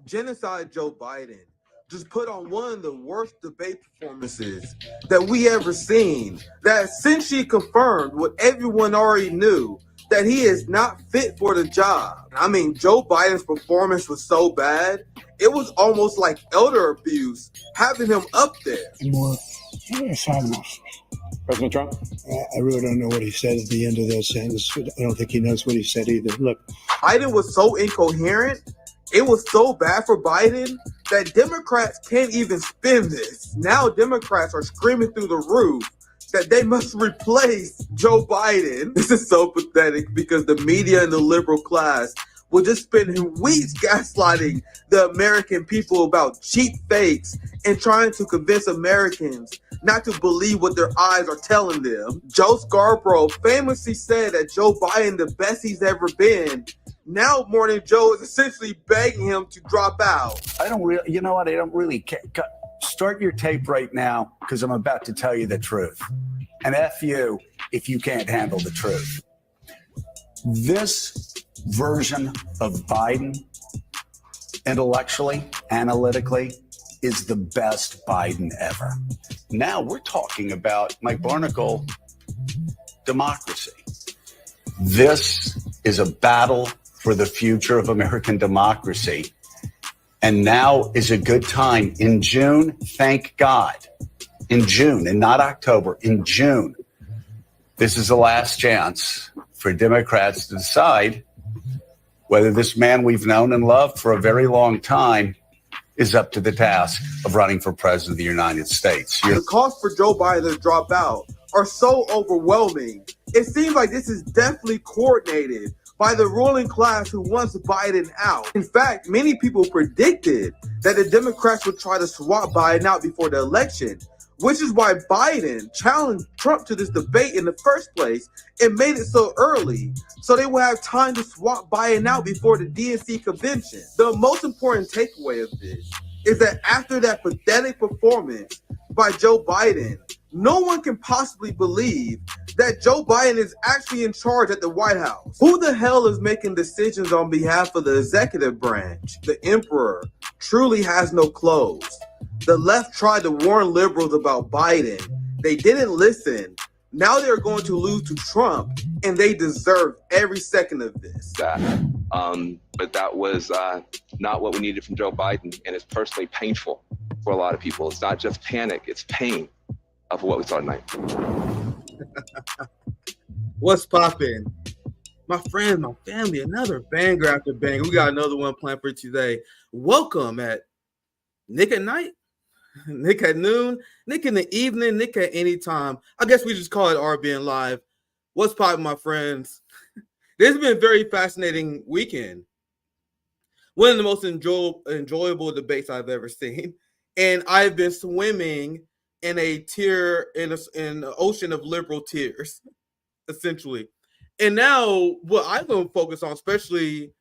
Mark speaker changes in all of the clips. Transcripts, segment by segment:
Speaker 1: Genocide Joe Biden just put on one of the worst debate performances that we ever seen, that essentially confirmed what everyone already knew, that he is not fit for the job. I mean, Joe Biden's performance was so bad, it was almost like elder abuse having him up there.
Speaker 2: More silence.
Speaker 3: President Trump?
Speaker 2: I really don't know what he said at the end of that sentence. I don't think he knows what he said either. Look,
Speaker 1: Biden was so incoherent. It was so bad for Biden that Democrats can't even spin this. Now Democrats are screaming through the roof that they must replace Joe Biden. This is so pathetic because the media and the liberal class will just spend weeks gaslighting the American people about cheap fakes and trying to convince Americans not to believe what their eyes are telling them. Joe Scarborough famously said that Joe Biden the best he's ever been. Now Morning Joe is essentially begging him to drop out.
Speaker 4: I don't really, you know what? I don't really care. Start your tape right now because I'm about to tell you the truth. And F you if you can't handle the truth. This version of Biden, intellectually, analytically, is the best Biden ever. Now we're talking about, Mike Barnacle, democracy. This is a battle for the future of American democracy. And now is a good time. In June, thank God, in June, and not October, in June, this is the last chance for Democrats to decide whether this man we've known and loved for a very long time is up to the task of running for president of the United States.
Speaker 1: The costs for Joe Biden to drop out are so overwhelming. It seems like this is definitely coordinated by the ruling class who wants Biden out. In fact, many people predicted that the Democrats would try to swap Biden out before the election, which is why Biden challenged Trump to this debate in the first place and made it so early, so they will have time to swap Biden out before the DNC convention. The most important takeaway of this is that after that pathetic performance by Joe Biden, no one can possibly believe that Joe Biden is actually in charge at the White House. Who the hell is making decisions on behalf of the executive branch? The emperor truly has no clothes. The left tried to warn liberals about Biden. They didn't listen. Now they're going to lose to Trump, and they deserve every second of this.
Speaker 3: But that was not what we needed from Joe Biden, and it's personally painful for a lot of people. It's not just panic, it's pain of what we saw tonight.
Speaker 1: What's poppin'? My friends, my family, another banger after banger. We got another one planned for today. Welcome at Nick at night, Nick at noon, Nick in the evening, Nick at any time. I guess we just call it RBN Live. What's poppin', my friends? This has been a very fascinating weekend. One of the most enjoyable debates I've ever seen. And I've been swimming in an ocean of liberal tears, essentially. And now what I'm going to focus on, especially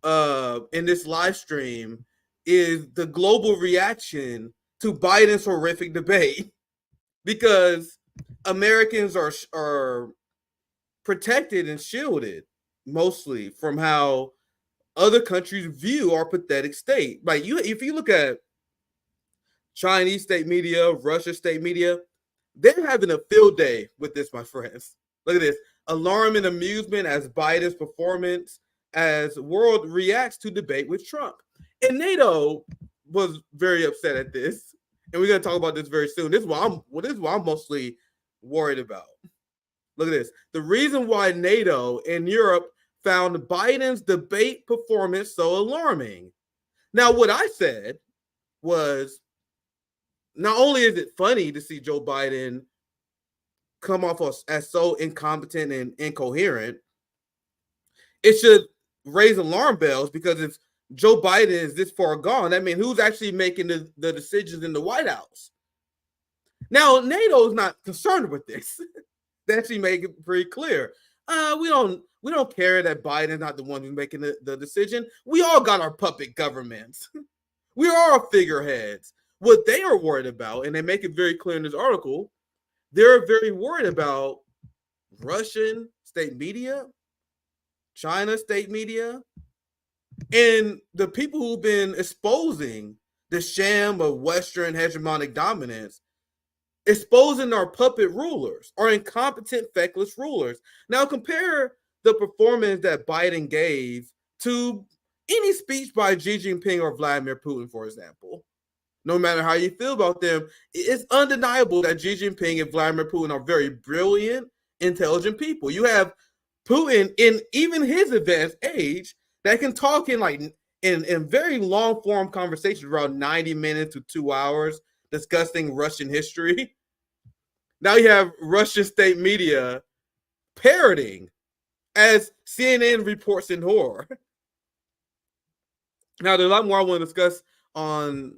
Speaker 1: in this live stream, is the global reaction to Biden's horrific debate, because Americans are protected and shielded mostly from how other countries view our pathetic state. Like if you look at Chinese state media, Russia state media, they're having a field day with this, my friends. Look at this. Alarm and amusement as Biden's performance as world reacts to debate with Trump. And NATO was very upset at this. And we're going to talk about this very soon. This is what I'm mostly worried about. Look at this. The reason why NATO and Europe found Biden's debate performance so alarming. Now, what I said was, not only is it funny to see Joe Biden come off as so incompetent and incoherent, it should raise alarm bells, because if Joe Biden is this far gone, that means who's actually making the decisions in the White House? Now, NATO is not concerned with this. They actually make it pretty clear. We don't care that Biden's not the one who's making the decision. We all got our puppet governments. We are our figureheads. What they are worried about, and they make it very clear in this article, they're very worried about Russian state media, China state media, And the people who've been exposing the sham of Western hegemonic dominance, exposing our puppet rulers, our incompetent, feckless rulers. Now compare the performance that Biden gave to any speech by Xi Jinping or Vladimir Putin, for example. No matter how you feel about them, it's undeniable that Xi Jinping and Vladimir Putin are very brilliant, intelligent people. You have Putin in even his advanced age that can talk in in very long form conversations, around 90 minutes to 2 hours, discussing Russian history. Now you have Russian state media parroting as CNN reports in horror. Now there's a lot more I want to discuss on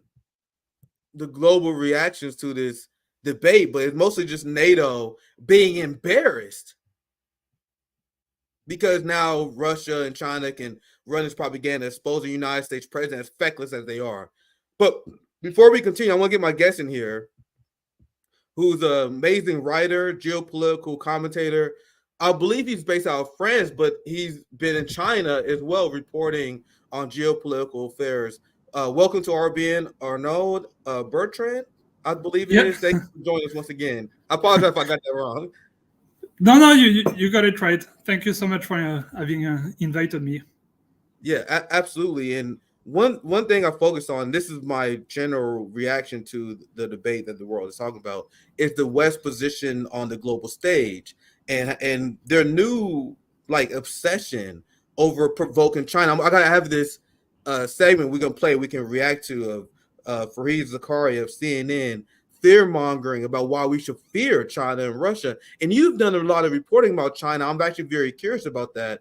Speaker 1: the global reactions to this debate, but it's mostly just NATO being embarrassed because now Russia and China can run this propaganda, exposing the United States president as feckless as they are. But before we continue, I want to get my guest in here, who's an amazing writer, geopolitical commentator. I believe he's based out of France, but he's been in China as well, reporting on geopolitical affairs. Welcome to RBN, Arnaud, Bertrand, I believe it is. Thank you for joining us once again. I apologize if I got that wrong.
Speaker 5: No, you got it right. Thank you so much for having invited me.
Speaker 1: Yeah, absolutely. And one thing I focus on, this is my general reaction to the debate that the world is talking about, is the West's position on the global stage and their new obsession over provoking China. I gotta have this segment we're gonna play. We can react to Fareed Zakaria of CNN fear mongering about why we should fear China and Russia. And you've done a lot of reporting about China. I'm actually very curious about that.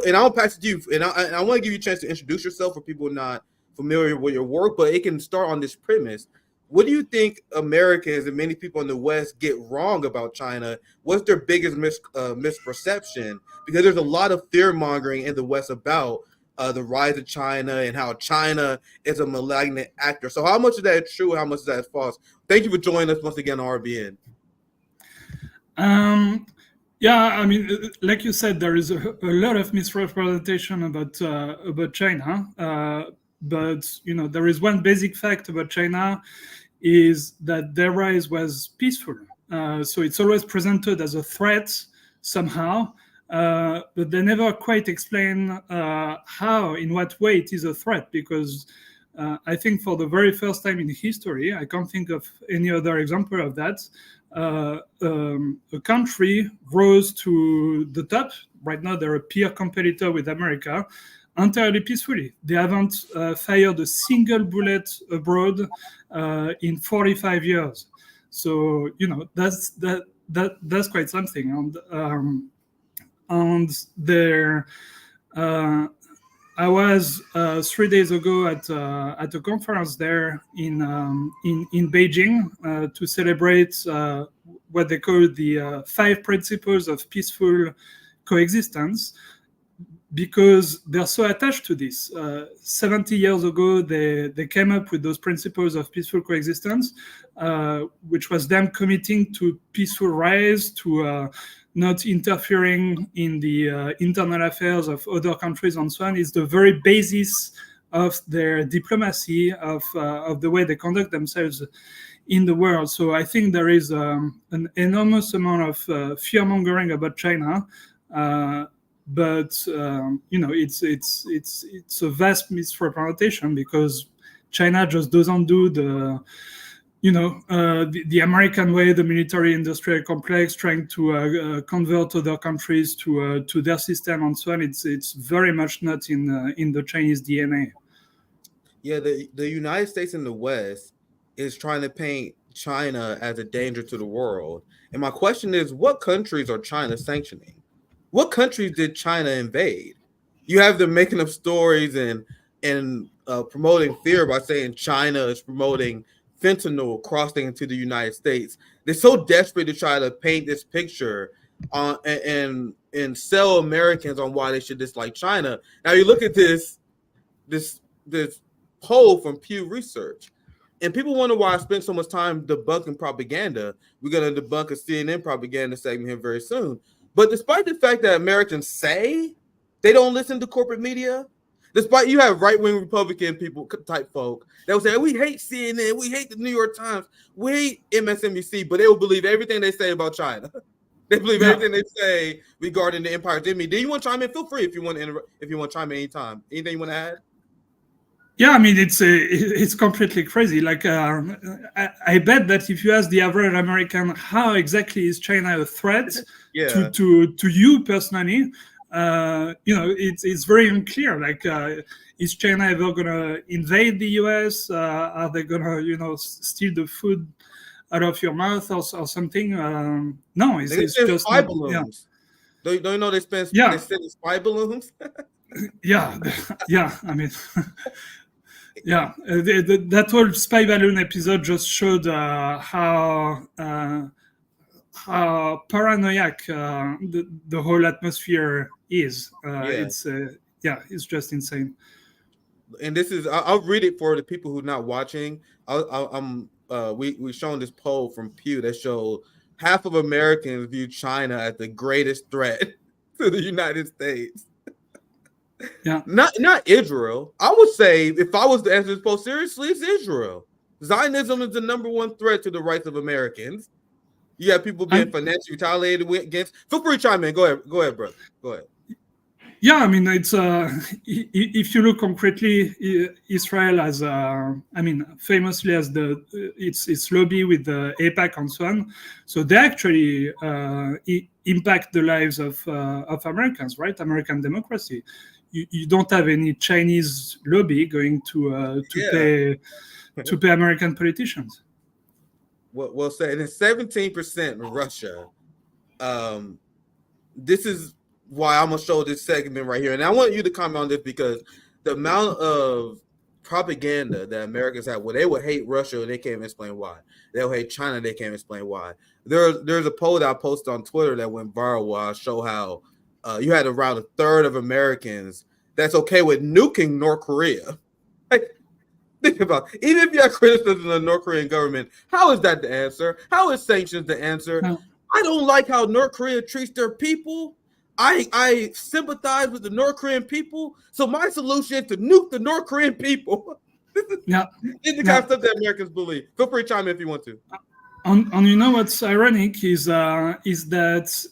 Speaker 1: And I'll pass it to you. And I want to give you a chance to introduce yourself for people not familiar with your work, but it can start on this premise. What do you think Americans and many people in the West get wrong about China? What's their biggest misperception? Because there's a lot of fear mongering in the West about the rise of China and how China is a malignant actor. So how much of that is true? How much of that is false? Thank you for joining us once again on RBN.
Speaker 5: Yeah, I mean, like you said, there is a lot of misrepresentation about China. But there is one basic fact about China, is that their rise was peaceful. So it's always presented as a threat somehow. But they never quite explain how, in what way it is a threat, because I think for the very first time in history, I can't think of any other example of that, a country rose to the top. Right now, they're a peer competitor with America, entirely peacefully. They haven't fired a single bullet abroad in 45 years. So, that's quite something. And there, I was 3 days ago at a conference there in Beijing to celebrate what they call the 5 principles of peaceful coexistence, because they're so attached to this. 70 years ago, they came up with those principles of peaceful coexistence, which was them committing to peaceful rise, to not interfering in the internal affairs of other countries and so on. Is the very basis of their diplomacy, of the way they conduct themselves in the world. So I think there is an enormous amount of fear-mongering about China, but it's a vast misrepresentation, because China just doesn't do the American way, the military-industrial complex, trying to convert other countries to their system and so on. It's very much not in the Chinese DNA.
Speaker 1: Yeah, the United States and the West is trying to paint China as a danger to the world. And my question is, what countries are China sanctioning? What countries did China invade? You have them making up stories and promoting fear by saying China is promoting fentanyl crossing into the United States. They're so desperate to try to paint this picture and sell Americans on why they should dislike China. Now you look at this poll from Pew Research, and people wonder why I spend so much time debunking propaganda. We're going to debunk a CNN propaganda segment here very soon. But despite the fact that Americans say they don't listen to corporate media, Despite you have right-wing Republican people type folk that will say, we hate CNN, we hate the New York Times, we hate MSNBC, but they will believe everything they say about China. They believe everything they say regarding the empire. Do you want to chime in? Feel free if you want to chime in anytime. Anything you want to add?
Speaker 5: Yeah, I mean, it's completely crazy. Like, I bet that if you ask the average American how exactly is China a threat to you personally, it's very unclear. Like, is China ever gonna invade the US? Are they gonna, steal the food out of your mouth or something? No, it's just
Speaker 1: spy balloons. Yeah. Don't you know they send spy balloons?
Speaker 5: Yeah. I mean. Yeah, that whole spy balloon episode just showed how paranoid the whole atmosphere is. It's just insane.
Speaker 1: And this is, I'll read it for the people who are not watching. We've shown this poll from Pew that showed half of Americans view China as the greatest threat to the United States.
Speaker 5: Yeah,
Speaker 1: not Israel. I would say if I was to answer this poll seriously, it's Israel. Zionism is the number one threat to the rights of Americans. You have people being financially retaliated against. Feel free to chime in. Go ahead, brother. Go ahead.
Speaker 5: Yeah, I mean, it's if you look concretely, Israel as famously as its lobby with the AIPAC and so on. So they actually impact the lives of Americans, right? American democracy. You don't have any Chinese lobby going to pay American politicians.
Speaker 1: Well said. And 17% Russia. This is why I'm gonna show this segment right here, and I want you to comment on this because the amount of propaganda that Americans have, where they would hate Russia and they can't even explain why. They'll hate China, they can't explain why. There's a poll that I posted on Twitter that went viral where I show how you had around a third of Americans that's okay with nuking North Korea. Like, think about it. Even if you have criticism of the North Korean government, how is that the answer? How is sanctions the answer? No. I don't like how North Korea treats their people. I sympathize with the North Korean people, so my solution is to nuke the North Korean people. This is the kind of stuff that Americans believe. Feel free to chime in if you want to.
Speaker 5: And you know what's ironic is that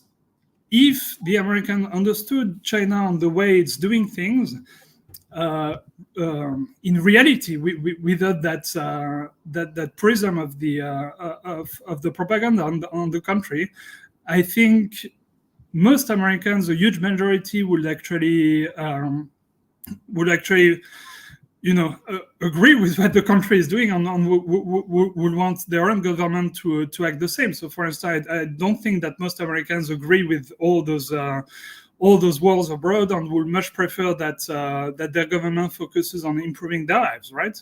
Speaker 5: if the American understood China on the way it's doing things, in reality, without that prism of the propaganda on the country, I think most Americans, a huge majority, would actually agree with what the country is doing and would want their own government to act the same. So, for instance, I don't think that most Americans agree with all those wars abroad and would much prefer that their government focuses on improving their lives, right?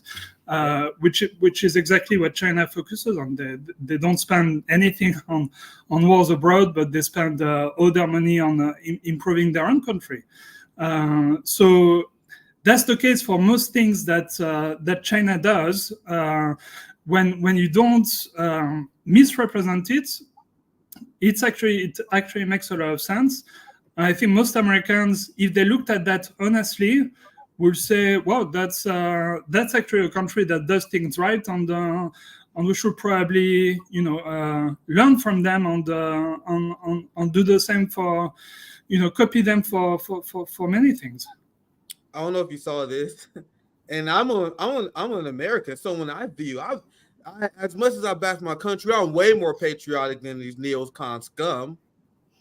Speaker 5: Which is exactly what China focuses on. They don't spend anything on wars abroad, but they spend all their money on improving their own country. So that's the case for most things that China does. When you don't misrepresent it, it actually makes a lot of sense. I think most Americans, if they looked at that honestly, would say, "Wow, that's actually a country that does things right, and we should probably, learn from them and do the same for, copy them for many things."
Speaker 1: I don't know if you saw this, and I'm an American, so when I view, I as much as I bash my country, I'm way more patriotic than these neocon scum.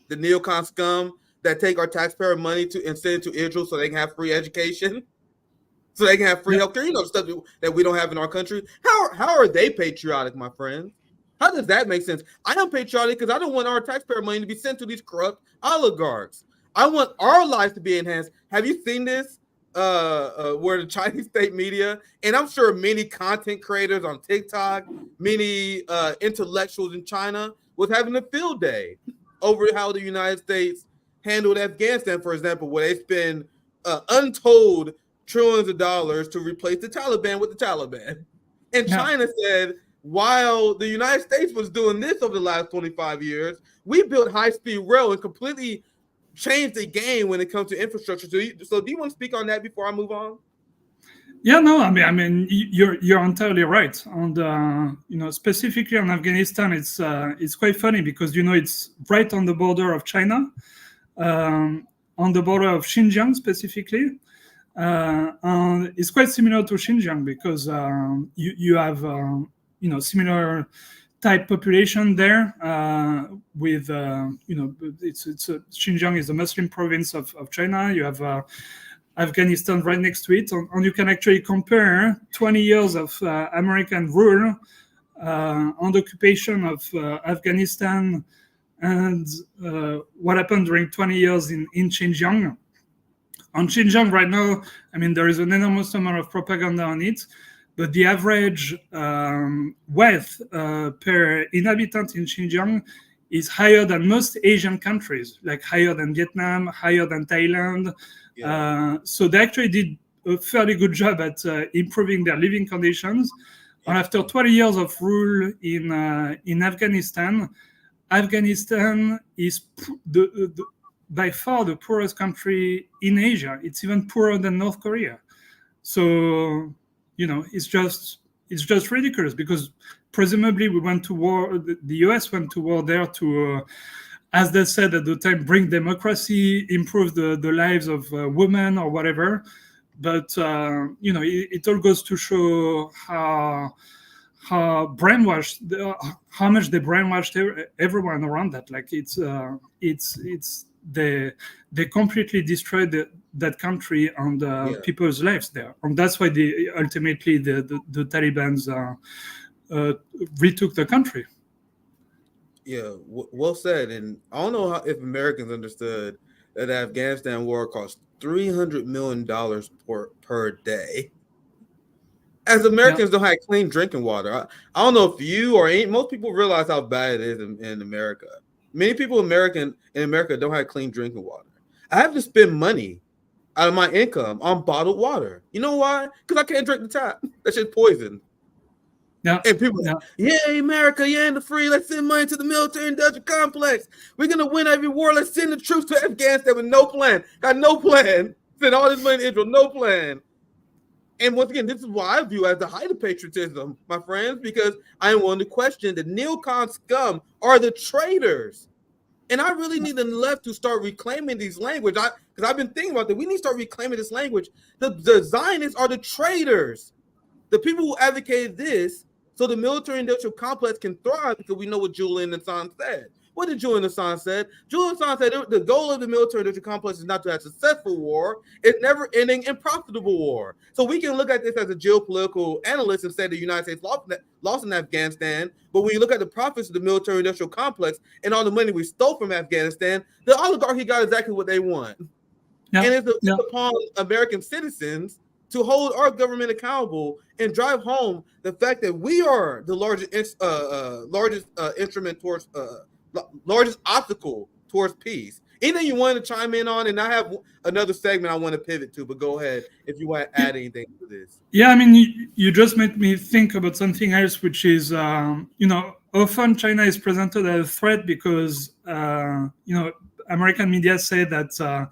Speaker 1: The neocon scum that take our taxpayer money and send it to Israel so they can have free education, so they can have free healthcare. Stuff that we don't have in our country. How are they patriotic, my friend? How does that make sense? I am patriotic because I don't want our taxpayer money to be sent to these corrupt oligarchs. I want our lives to be enhanced. Have you seen this? Where the Chinese state media, and I'm sure many content creators on TikTok, many intellectuals in China was having a field day over how the United States handled Afghanistan, for example, where they spend untold trillions of dollars to replace the Taliban with the Taliban. And China said, while the United States was doing this over the last 25 years, we built high-speed rail and completely changed the game when it comes to infrastructure. So do you want to speak on that before I move on?
Speaker 5: Yeah, no, I mean, you're entirely right. And specifically on Afghanistan, it's quite funny because it's right on the border of China, on the border of Xinjiang specifically, and it's quite similar to Xinjiang because you have similar type population there. With Xinjiang is a Muslim province of China. You have Afghanistan right next to it, and you can actually compare 20 years of American rule and occupation of Afghanistan and what happened during 20 years in Xinjiang. On Xinjiang right now, I mean, there is an enormous amount of propaganda on it, but the average wealth per inhabitant in Xinjiang is higher than most Asian countries, like higher than Vietnam, higher than Thailand. So they actually did a fairly good job at improving their living conditions. And after 20 years of rule in Afghanistan, Afghanistan is by far the poorest country in Asia. It's even poorer than North Korea. So, it's just ridiculous because presumably we went to war. The US went to war there to, as they said at the time, bring democracy, improve the lives of women or whatever. But it all goes to show how brainwashed, how much they brainwashed everyone around that. Like they completely destroyed that country and people's lives there, and that's why ultimately the Taliban's retook the country.
Speaker 1: Yeah, well said. And I don't know if Americans understood that the Afghanistan war cost $300 million per day. As Americans don't have clean drinking water. I don't know if you or most people realize how bad it is in America. Many people in America don't have clean drinking water. I have to spend money out of my income on bottled water. You know why? Because I can't drink the tap. That shit's poison.
Speaker 5: Yeah.
Speaker 1: And people yay, America, yeah, in the free. Let's send money to the military-industrial complex. We're going to win every war. Let's send the troops to Afghanistan with no plan. Got no plan. Send all this money to Israel, no plan. And once again, this is why I view as the height of patriotism, my friends, because I am willing to question the neocon scum are the traitors. And I really need the left to start reclaiming these language. Because I've been thinking about that. We need to start reclaiming this language. The Zionists are the traitors. The people who advocated this so the military-industrial complex can thrive, because we know what Julian Assange said. What did Julian Assange say? Julian Assange said the goal of the military-industrial complex is not to have successful war. It's never-ending and profitable war. So we can look at this as a geopolitical analyst and say the United States lost in Afghanistan. But when you look at the profits of the military-industrial complex and all the money we stole from Afghanistan, the oligarchy got exactly what they want. And it's upon American citizens to hold our government accountable and drive home the fact that we are the largest instrument towards largest obstacle towards peace. Anything you want to chime in on? And I have another segment I want to pivot to, but go ahead if you want to add anything to this.
Speaker 5: Yeah, I mean, you just made me think about something else, which is, often China is presented as a threat because, American media say that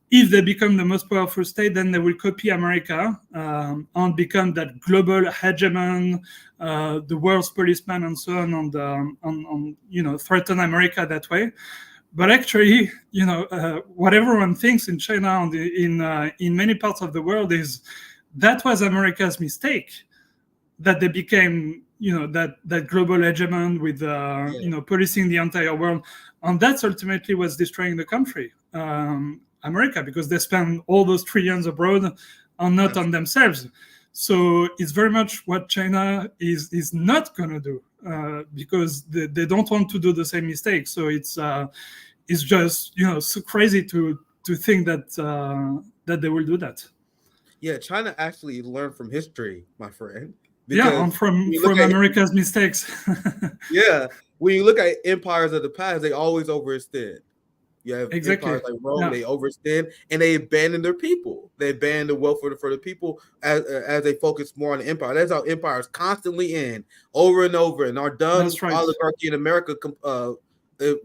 Speaker 5: if they become the most powerful state, then they will copy America and become that global hegemon, the world's policeman, and so on, and threaten America that way. But actually, what everyone thinks in China and in many parts of the world is that was America's mistake, that they became, that global hegemon with, policing the entire world, and that's ultimately what's destroying the country. America, because they spend all those trillions abroad and not on themselves. So it's very much what China is not going to do because they don't want to do the same mistake. So it's just so crazy to think that they will do that.
Speaker 1: Yeah, China actually learned from history, my friend.
Speaker 5: Yeah, and from America's mistakes.
Speaker 1: Yeah, when you look at empires of the past, they always overextend. You have empires like Rome, they overextend and they abandon their people. They abandon the welfare for the people as they focus more on the empire. That's how empires constantly end over and over. And our dumb oligarchy in America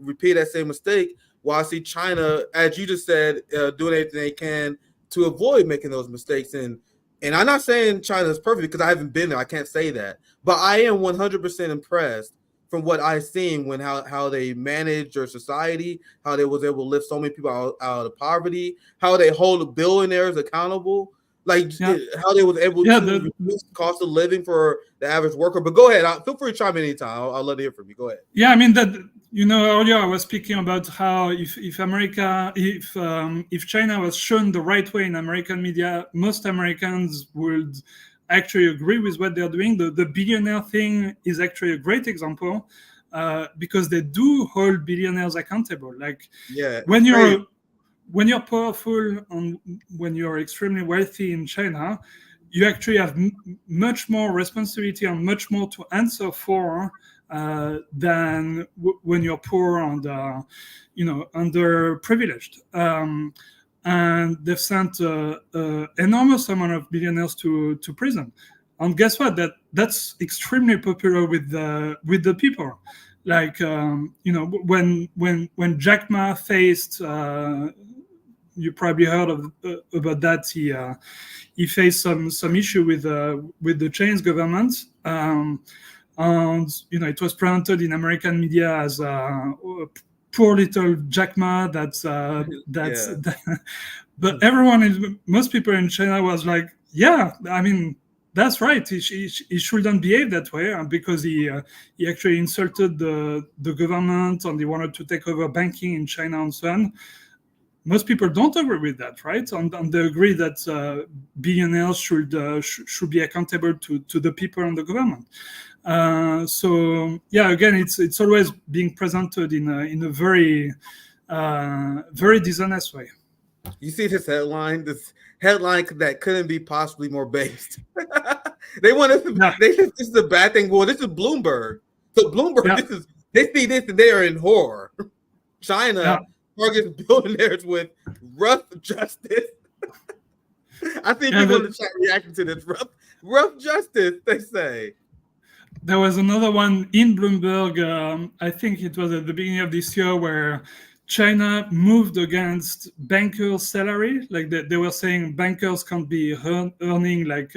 Speaker 1: repeat that same mistake while I see China, as you just said, doing everything they can to avoid making those mistakes. And I'm not saying China is perfect because I haven't been there. I can't say that. But I am 100% impressed from what I've seen when how they manage their society, how they was able to lift so many people out of poverty, how they hold the billionaires accountable, like how they was able to reduce the cost of living for the average worker. But go ahead. Feel free to chime in anytime. I'll love to hear from you. Go ahead.
Speaker 5: Yeah, I mean that, earlier I was speaking about how if China was shown the right way in American media, most Americans would actually agree with what they're doing. The billionaire thing is actually a great example because they do hold billionaires accountable. Like when you're powerful and when you're extremely wealthy in China, you actually have much more responsibility and much more to answer for than when you're poor and underprivileged. And they've sent an enormous amount of billionaires to prison. And guess what? That's extremely popular with the people. Like when Jack Ma faced, you probably heard about that. He faced some issue with the Chinese government. And it was presented in American media as poor little Jack Ma. But most people in China was like, yeah, I mean, that's right. He shouldn't behave that way because he actually insulted the government and he wanted to take over banking in China and so on. Most people don't agree with that, right? And they agree that billionaires should be accountable to the people and the government. So yeah, again, it's always being presented in a very very dishonest way.
Speaker 1: You see this headline that couldn't be possibly more based. They want us to. This is a bad thing. Well, this is Bloomberg. So Bloomberg, they see this and they are in horror. China targets billionaires with rough justice. I think people in the chat reacting to this rough justice. They say.
Speaker 5: There was another one in Bloomberg, I think it was at the beginning of this year, where China moved against bankers' salary. Like they were saying bankers can't be earning like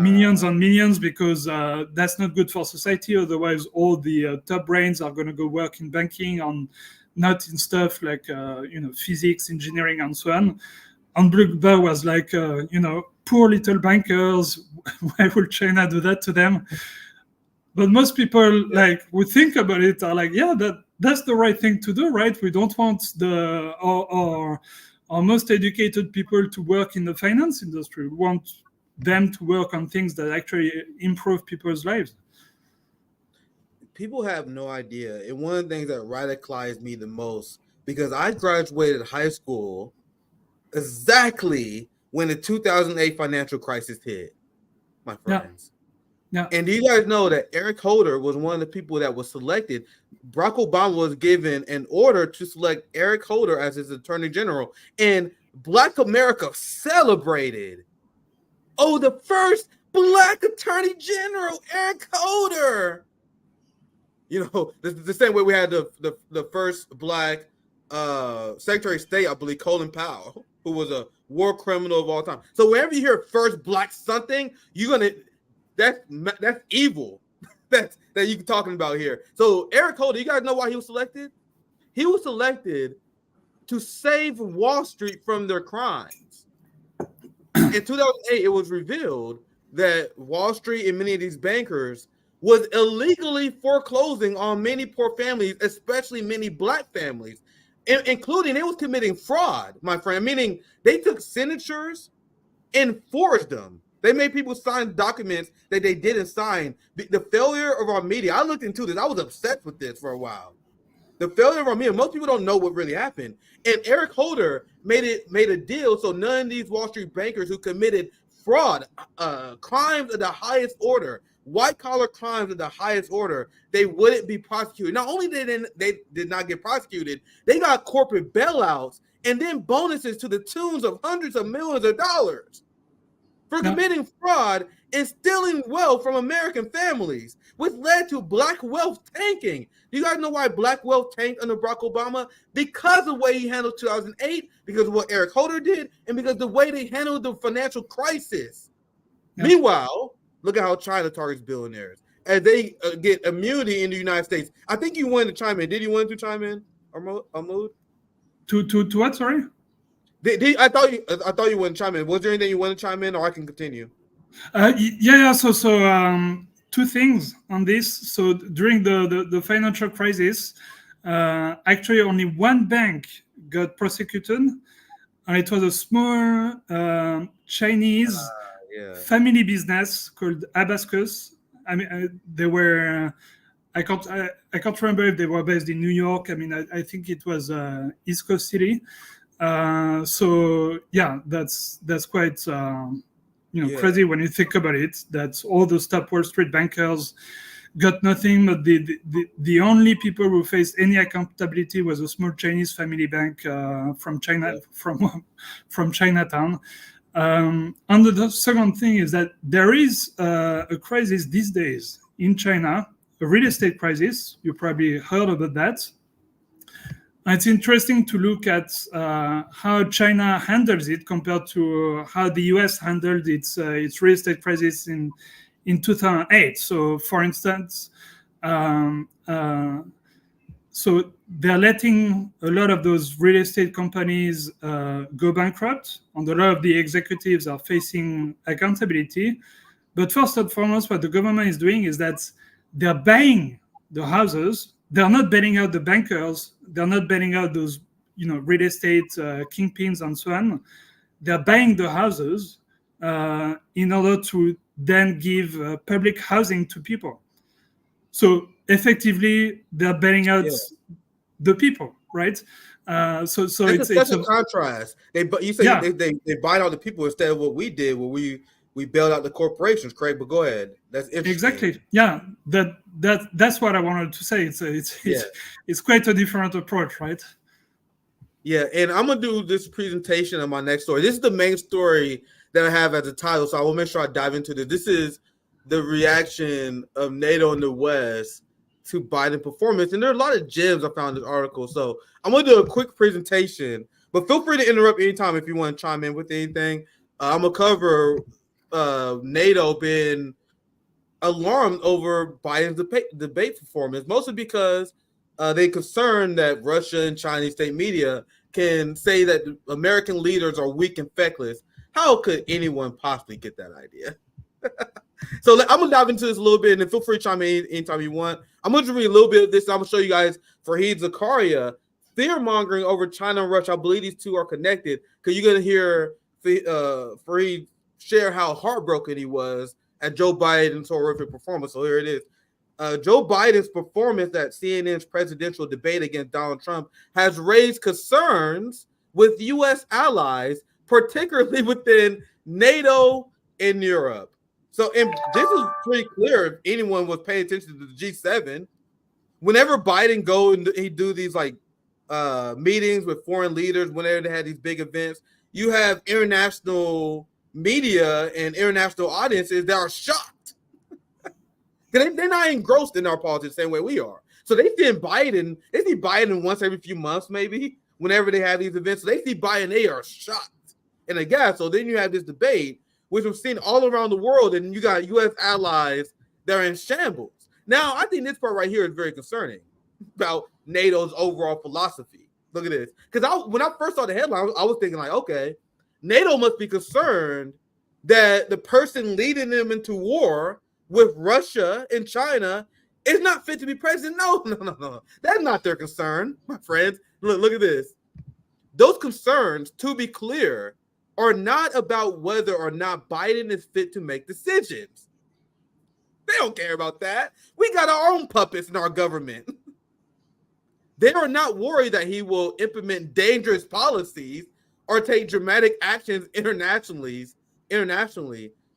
Speaker 5: millions and millions because that's not good for society. Otherwise, all the top brains are going to go work in banking and not in stuff like physics, engineering, and so on. And Bloomberg was like, poor little bankers, why would China do that to them? But most people who think about it are like, yeah, that's the right thing to do, right? We don't want our most educated people to work in the finance industry. We want them to work on things that actually improve people's lives.
Speaker 1: People have no idea. And one of the things that radicalized me the most, because I graduated high school exactly when the 2008 financial crisis hit, my friends. Yeah. And do you guys know that Eric Holder was one of the people that was selected? Barack Obama was given an order to select Eric Holder as his attorney general. And Black America celebrated. Oh, the first Black attorney general, Eric Holder. The same way we had the first Black Secretary of State, I believe, Colin Powell, who was a war criminal of all time. So whenever you hear first Black something, that's evil. that you're talking about here. So Eric Holder, you guys know why he was selected? He was selected to save Wall Street from their crimes. In 2008, it was revealed that Wall Street and many of these bankers was illegally foreclosing on many poor families, especially many Black families, including they was committing fraud, my friend, meaning they took signatures and forged them. They made people sign documents that they didn't sign. The failure of our media, I looked into this. I was obsessed with this for a while. The failure of our media, most people don't know what really happened. And Eric Holder made a deal so none of these Wall Street bankers who committed fraud, crimes of the highest order, white-collar crimes of the highest order, they wouldn't be prosecuted. Not only they did not get prosecuted, they got corporate bailouts and then bonuses to the tunes of hundreds of millions of dollars. for committing fraud and stealing wealth from American families, which led to black wealth tanking. Do you guys know why black wealth tanked under Barack Obama? Because of the way he handled 2008, because of what Eric Holder did, and because of the way they handled the financial crisis. Yeah. Meanwhile, look at how China targets billionaires as they get immunity in the United States. I think you wanted to chime in. Did you want to chime in, Arnaud?
Speaker 5: To what? Sorry.
Speaker 1: I thought you wanted to chime in. Was there anything you want to chime in, or I can continue?
Speaker 5: Yeah. So two things on this. So during the financial crisis, actually only one bank got prosecuted, and it was a small Chinese family business called Hibiscus. I mean, they were. I can't remember if they were based in New York. I mean, I think it was East Coast City. So yeah, that's quite crazy when you think about it. That all those top Wall Street bankers got nothing, but the only people who faced any accountability was a small Chinese family bank from China, from Chinatown. And the second thing is that there is a crisis these days in China, a real estate crisis. You probably heard about that. It's interesting to look at how China handles it compared to how the US handled its real estate crisis in 2008. So, for instance, so they're letting a lot of those real estate companies go bankrupt, and a lot of the executives are facing accountability. But first and foremost, what the government is doing is that they're buying the houses. They're not bailing out the bankers. They're not bailing out those, real estate kingpins and so on. They're buying the houses in order to then give public housing to people. So effectively, they're bailing out the people, right? So it's
Speaker 1: a contrast. They buy out the people instead of what we did, where we bailed out the corporations, Craig. But go ahead. That's interesting.
Speaker 5: Exactly. Yeah. That's what I wanted to say. It's quite a different approach, right?
Speaker 1: Yeah, and I'm gonna do this presentation of my next story. This is the main story that I have as a title, so I will make sure I dive into this. This is the reaction of NATO in the West to Biden performance, and there are a lot of gems I found in this article. So I'm gonna do a quick presentation, but feel free to interrupt anytime if you want to chime in with anything. I'm gonna cover NATO being alarmed over Biden's debate performance, mostly because they're concerned that Russia and Chinese state media can say that American leaders are weak and feckless. How could anyone possibly get that idea? So I'm going to dive into this a little bit, and then feel free to chime in anytime you want. I'm going to read a little bit of this. I'm going to show you guys Fareed Zakaria, fear-mongering over China and Russia. I believe these two are connected, because you're going to hear Fareed share how heartbroken he was at Joe Biden's horrific performance. So here it is. Joe Biden's performance at CNN's presidential debate against Donald Trump has raised concerns with U.S. allies, particularly within NATO and Europe. So, and this is pretty clear if anyone was paying attention to the G7. Whenever Biden go and he do these meetings with foreign leaders, whenever they had these big events, you have international media and international audiences that are shocked. They're not engrossed in our politics the same way we are. So they see Biden once every few months, maybe, whenever they have these events. So they see Biden, they are shocked and aghast. So then you have this debate, which we've seen all around the world, and you got U.S. allies that are in shambles. Now, I think this part right here is very concerning about NATO's overall philosophy. Look at this. Because when I first saw the headline, I was thinking okay, NATO must be concerned that the person leading them into war with Russia and China is not fit to be president. No. That's not their concern, my friends. Look at this. Those concerns, to be clear, are not about whether or not Biden is fit to make decisions. They don't care about that. We got our own puppets in our government. They are not worried that he will implement dangerous policies or take dramatic actions internationally.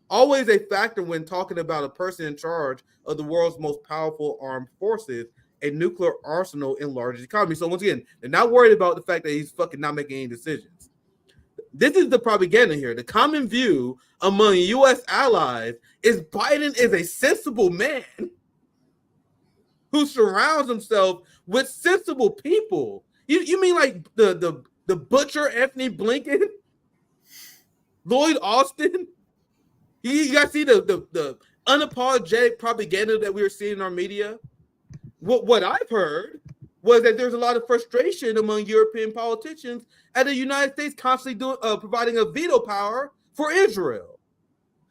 Speaker 1: Always a factor when talking about a person in charge of the world's most powerful armed forces, a nuclear arsenal, and largest economy. So once again, they're not worried about the fact that he's fucking not making any decisions. this is the propaganda here. The common view among U.S. allies is Biden is a sensible man who surrounds himself with sensible people. You mean like the butcher Anthony Blinken, Lloyd Austin? You guys see the unapologetic propaganda that we were seeing in our media? What I've heard was that there's a lot of frustration among European politicians at the United States constantly providing a veto power for Israel.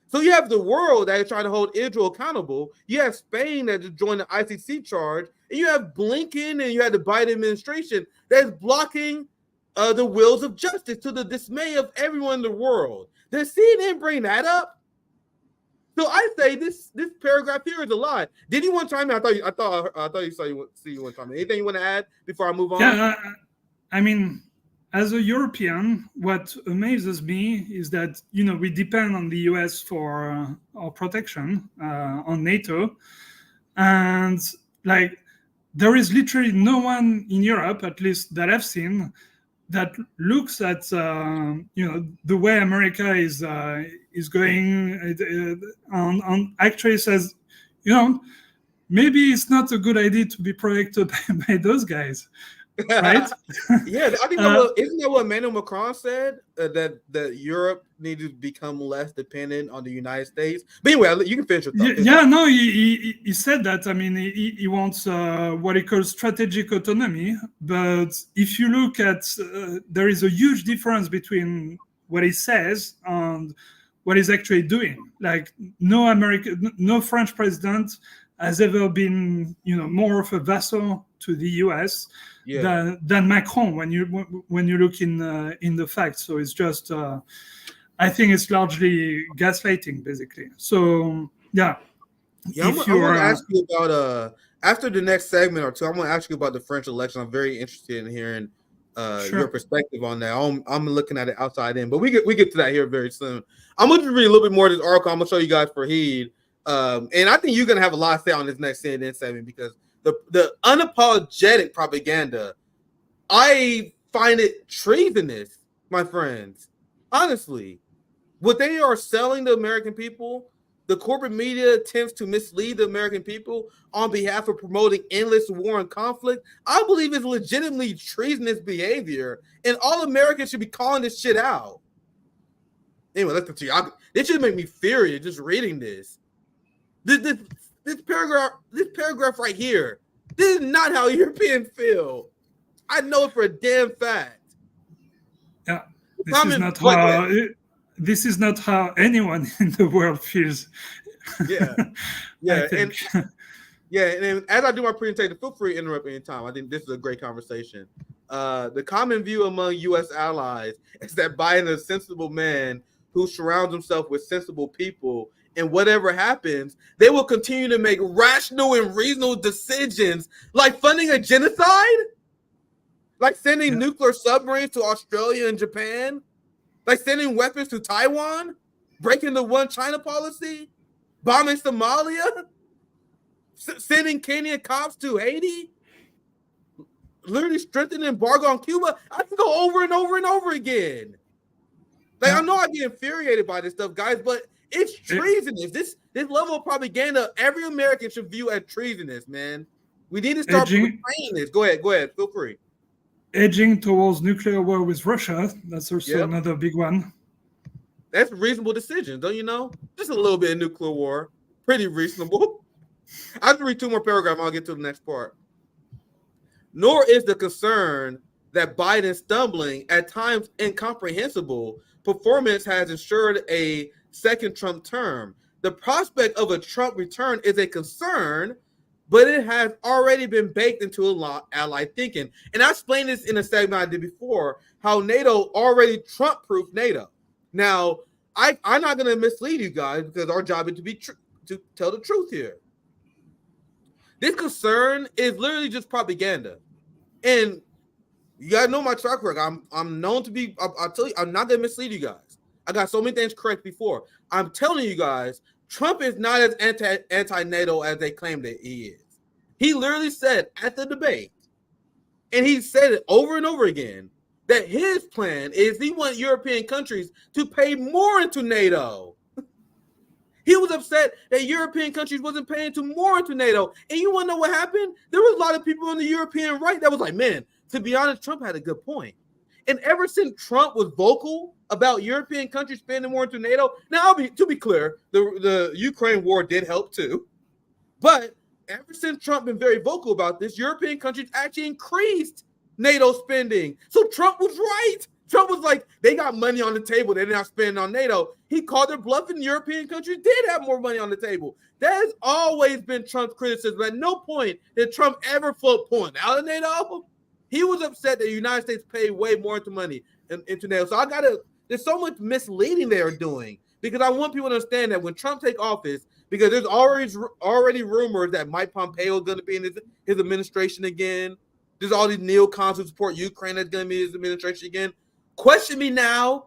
Speaker 1: So you have the world that is trying to hold Israel accountable. You have Spain that just joined the ICC charge, and you have Blinken and you have the Biden administration that's blocking the wheels of justice to the dismay of everyone in the world. Does CNN bring that up? So I say this paragraph here is a lie. Did you want to chime in? I thought you saw you want to chime in. Anything you want to add before I move on?
Speaker 5: Yeah, I mean, as a European, what amazes me is that we depend on the US for our protection, on NATO, and like there is literally no one in Europe, at least that I've seen, that looks at the way America is going on actually says, maybe it's not a good idea to be protected by those guys, right?
Speaker 1: Yeah, I think isn't that what Emmanuel Macron said, that Europe needs to become less dependent on the United States? But anyway, you can finish your thought.
Speaker 5: Yeah, no, he said that. I mean, he wants what he calls strategic autonomy. But if you look at, there is a huge difference between what he says and what he's actually doing. Like no French president has ever been, more of a vassal to the US than Macron when you look in the facts. So it's just, I think it's largely gaslighting, basically. So yeah.
Speaker 1: I want to ask you about after the next segment or two. I'm going to ask you about the French election. I'm very interested in hearing your perspective on that. I'm looking at it outside in, but we get to that here very soon. I'm going to read a little bit more of this article. I'm going to show you guys for Heed. And I think you're going to have a lot to say on this next CNN segment because the unapologetic propaganda, I find it treasonous, my friends. Honestly, what they are selling the American people, the corporate media attempts to mislead the American people on behalf of promoting endless war and conflict, I believe is legitimately treasonous behavior, and all Americans should be calling this shit out. Anyway, let's continue. This should make me furious just reading this. This paragraph right here. This is not how Europeans feel. I know it for a damn fact.
Speaker 5: Yeah, this is not how anyone in the world feels.
Speaker 1: Yeah. And as I do my presentation, feel free to interrupt anytime. I think this is a great conversation. The common view among U.S. allies is that Biden is a sensible man who surrounds himself with sensible people, and whatever happens, they will continue to make rational and reasonable decisions, like funding a genocide, like sending nuclear submarines to Australia and Japan, like sending weapons to Taiwan, breaking the one China policy, bombing Somalia, sending Kenyan cops to Haiti, literally strengthening embargo on Cuba. I can go over and over and over again. Like, I know I get infuriated by this stuff, guys, but it's treasonous. This level of propaganda, every American should view as treasonous, man. We need to start portraying this. Go ahead. Feel free.
Speaker 5: Edging towards nuclear war with Russia. That's also another big one.
Speaker 1: That's a reasonable decision, don't you know? Just a little bit of nuclear war. Pretty reasonable. I have to read two more paragraphs. I'll get to the next part. Nor is the concern that Biden's stumbling, at times incomprehensible, performance has ensured a second Trump term. The prospect of a Trump return is a concern, but it has already been baked into a lot allied thinking. And I explained this in a segment I did before, how NATO already Trump-proofed NATO. Now, I'm not going to mislead you guys because our job is to tell the truth here. This concern is literally just propaganda. And you guys know my track record. I'm known to be, I'll tell you, I'm not going to mislead you guys. I got so many things correct before. I'm telling you guys, Trump is not as anti-NATO as they claim that he is. He literally said at the debate, and he said it over and over again, that his plan is he wants European countries to pay more into NATO. He was upset that European countries wasn't paying more into NATO. And you want to know what happened? There was a lot of people on the European right that was like, man, to be honest, Trump had a good point. And ever since Trump was vocal about European countries spending more into NATO, now to be clear, the Ukraine war did help too. But ever since Trump been very vocal about this, European countries actually increased NATO spending. So Trump was right. Trump was like, they got money on the table. They're not spending on NATO. He called their bluff, and European countries did have more money on the table. That has always been Trump's criticism. At no point did Trump ever float point out of NATO. He was upset that the United States paid way more into money into NATO. So there's so much misleading they are doing, because I want people to understand that when Trump take office, because there's already rumors that Mike Pompeo is going to be in his administration again. There's all these neocons who support Ukraine that's going to be in his administration again. Question me now.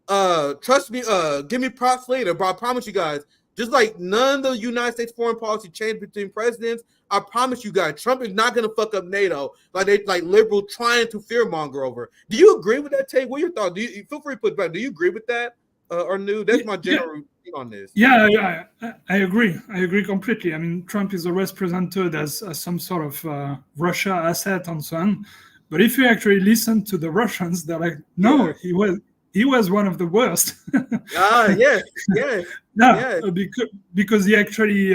Speaker 1: Trust me. Give me props later. But I promise you guys, just like none of the United States foreign policy changed between presidents, I promise you guys, Trump is not going to fuck up NATO like liberal trying to fearmonger over. Do you agree with that, Tay? What are your thoughts? Feel free to put back. Do you agree with that, Arnaud? That's my general thing on this.
Speaker 5: Yeah, I agree. I agree completely. I mean, Trump is always presented as some sort of Russia asset and so on. But if you actually listen to the Russians, they're like, no, he was one of the worst. Because he actually,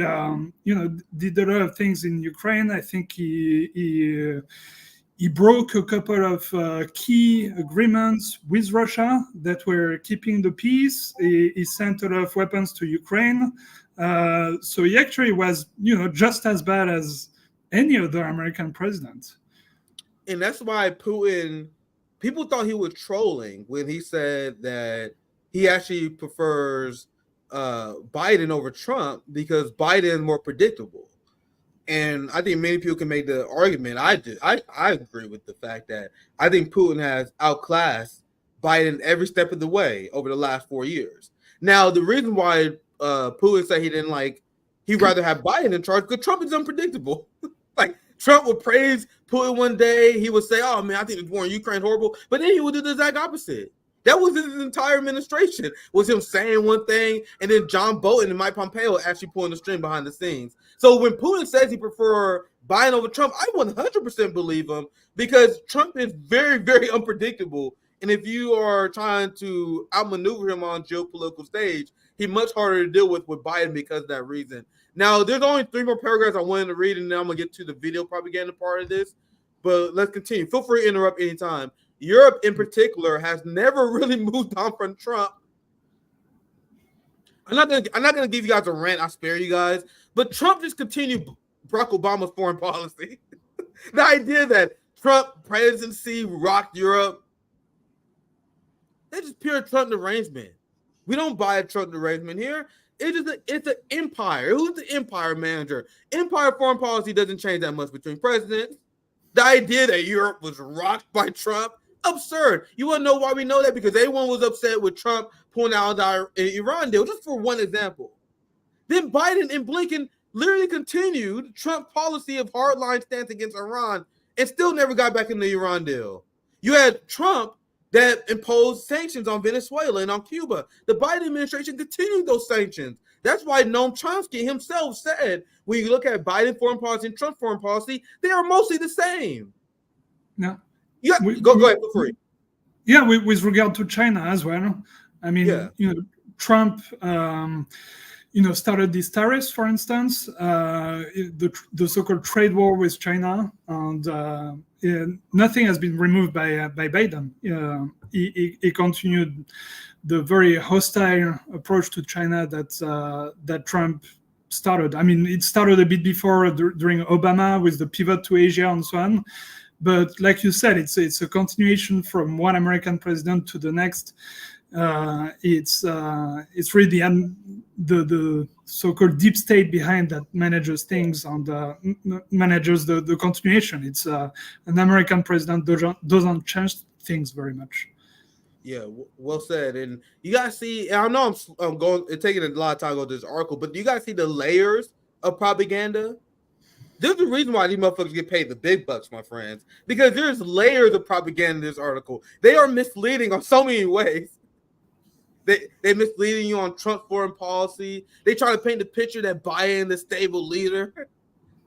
Speaker 5: did a lot of things in Ukraine. I think he broke a couple of key agreements with Russia that were keeping the peace. He sent a lot of weapons to Ukraine. So he actually was, just as bad as any other American president.
Speaker 1: And that's why people thought he was trolling when he said that he actually prefers Biden over Trump because Biden is more predictable. And I think many people can make the argument. I agree with the fact that I think Putin has outclassed Biden every step of the way over the last 4 years. Now, the reason why Putin said he'd rather have Biden in charge because Trump is unpredictable. Like, Trump would praise Putin one day. He would say, oh, man, I think the war in Ukraine is horrible. But then he would do the exact opposite. That was his entire administration, was him saying one thing, and then John Bolton and Mike Pompeo actually pulling the string behind the scenes. So when Putin says he prefers Biden over Trump, I 100% believe him because Trump is very, very unpredictable. And if you are trying to outmaneuver him on geopolitical stage, he's much harder to deal with Biden because of that reason. Now, there's only 3 more paragraphs I wanted to read, and then I'm going to get to the video propaganda part of this. But let's continue. Feel free to interrupt anytime. Europe, in particular, has never really moved on from Trump. I'm not gonna give you guys a rant. I spare you guys. But Trump just continued Barack Obama's foreign policy. The idea that Trump presidency rocked Europe, that's just pure Trump derangement. We don't buy a Trump derangement here. It's an empire. Who's the empire manager? Empire foreign policy doesn't change that much between presidents. The idea that Europe was rocked by Trump, absurd. You want to know why we know that? Because everyone was upset with Trump pulling out the Iran deal, just for one example. Then Biden and Blinken literally continued Trump's policy of hardline stance against Iran and still never got back in the Iran deal. You had Trump that imposed sanctions on Venezuela and on Cuba. The Biden administration continued those sanctions. That's why Noam Chomsky himself said, when you look at Biden foreign policy and Trump foreign policy, they are mostly the same.
Speaker 5: No.
Speaker 1: Yeah, go ahead, feel free.
Speaker 5: Yeah, with regard to China as well. I mean, Trump, started these tariffs, for instance, the so-called trade war with China, and nothing has been removed by Biden. He continued the very hostile approach to China that Trump started. I mean, it started a bit before during Obama with the pivot to Asia and so on. But like you said, it's a continuation from one American president to the next. It's really the so-called deep state behind that manages things and manages the continuation. It's an American president doesn't change things very much.
Speaker 1: Yeah, well said. And you guys see, I know I'm taking a lot of time to go to this article, but do you guys see the layers of propaganda? There's a reason why these motherfuckers get paid the big bucks, my friends, because there's layers of propaganda in this article. They are misleading on so many ways. They're misleading you on Trump foreign policy. They try to paint the picture that Biden is the stable leader.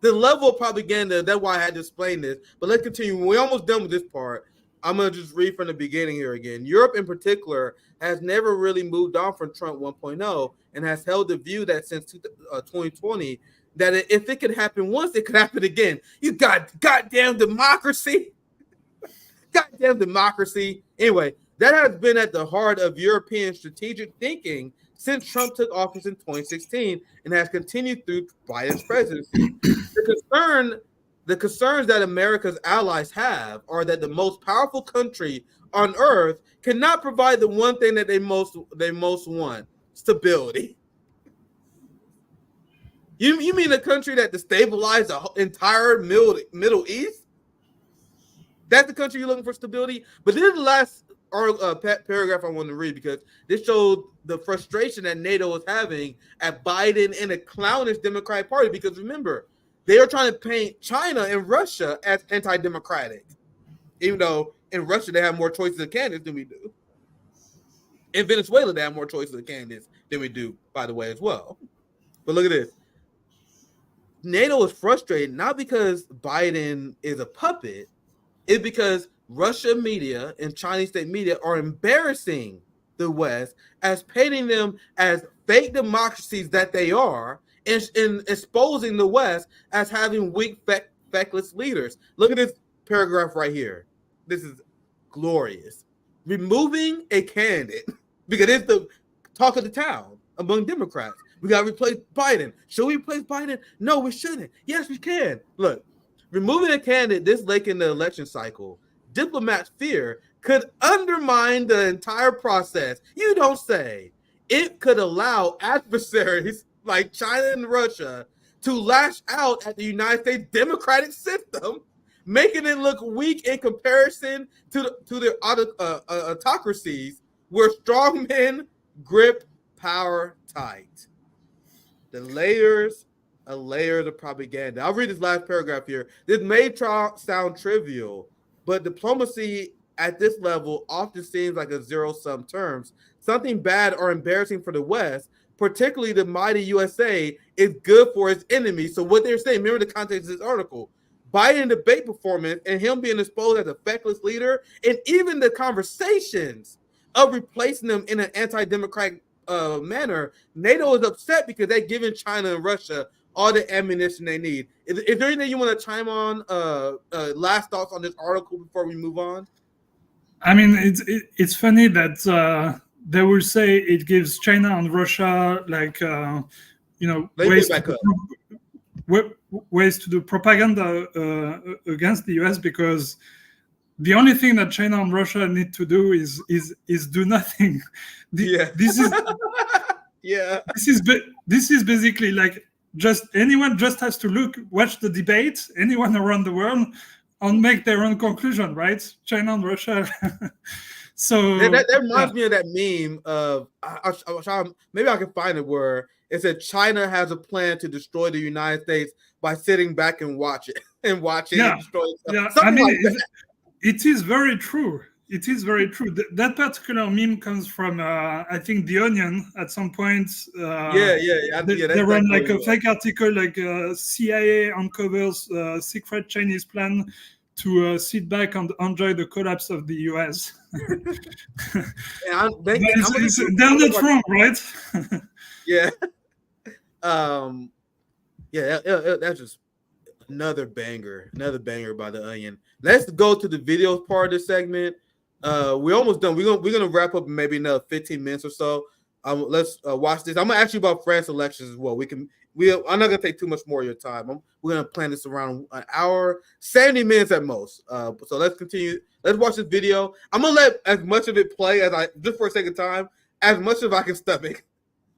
Speaker 1: The level of propaganda, that's why I had to explain this. But let's continue. We're almost done with this part. I'm going to just read from the beginning here again. Europe in particular has never really moved on from Trump 1.0 and has held the view that since 2020, that if it could happen once, it could happen again. You got goddamn democracy. Goddamn democracy. Anyway, that has been at the heart of European strategic thinking since Trump took office in 2016 and has continued through Biden's presidency. The concerns that America's allies have are that the most powerful country on earth cannot provide the one thing that they most want: stability. You mean a country that destabilized the entire Middle East? That's the country you're looking for stability? But this is the last paragraph I want to read, because this showed the frustration that NATO was having at Biden and a clownish Democratic Party. Because remember, they are trying to paint China and Russia as anti-democratic, even though in Russia they have more choices of candidates than we do. In Venezuela, they have more choices of candidates than we do, by the way, as well. But look at this. NATO is frustrated not because Biden is a puppet, it's because Russia media and Chinese state media are embarrassing the West as painting them as fake democracies that they are, and exposing the West as having weak, feckless leaders. Look at this paragraph right here. This is glorious. Removing a candidate, because it's the talk of the town among Democrats. We got to replace Biden. Should we replace Biden? No, we shouldn't. Yes, we can. Look, removing a candidate this late in the election cycle, diplomats fear, could undermine the entire process. You don't say. It could allow adversaries like China and Russia to lash out at the United States democratic system, making it look weak in comparison to their autocracies, where strong men grip power tight. The layers of propaganda. I'll read this last paragraph here. This may sound trivial, but diplomacy at this level often seems like a zero-sum terms. Something bad or embarrassing for the West, particularly the mighty USA, is good for its enemies. So what they're saying, remember the context of this article, Biden debate performance and him being exposed as a feckless leader, and even the conversations of replacing them in an anti-democratic manner, NATO is upset because they're giving China and Russia all the ammunition they need. Is there anything you want to chime on? Last thoughts on this article before we move on?
Speaker 5: I mean, it's funny that they will say it gives China and Russia ways to do propaganda against the US, because the only thing that China and Russia need to do is do nothing. This is basically like anyone just has to watch the debate, anyone around the world, and make their own conclusion, right? China and Russia. So
Speaker 1: that reminds me of that meme of maybe I can find it, where it said China has a plan to destroy the United States by sitting back and watch it and destroy itself.
Speaker 5: I mean, it is very true. It is very true. That particular meme comes from, I think, The Onion at some point. They run like a fake article, like CIA uncovers secret Chinese plan to sit back and enjoy the collapse of the US.
Speaker 1: They're
Speaker 5: not wrong, right?
Speaker 1: That's just another banger by The Onion. Let's go to the video part of this segment. We're almost done. We're gonna wrap up in maybe another 15 minutes or so. Let's watch this. I'm gonna ask you about France elections as well. I'm not gonna take too much more of your time. We're gonna plan this around an hour, 70 minutes at most. So let's continue. Let's watch this video. I'm gonna let as much of it play as just for a second time, as much as I can stomach.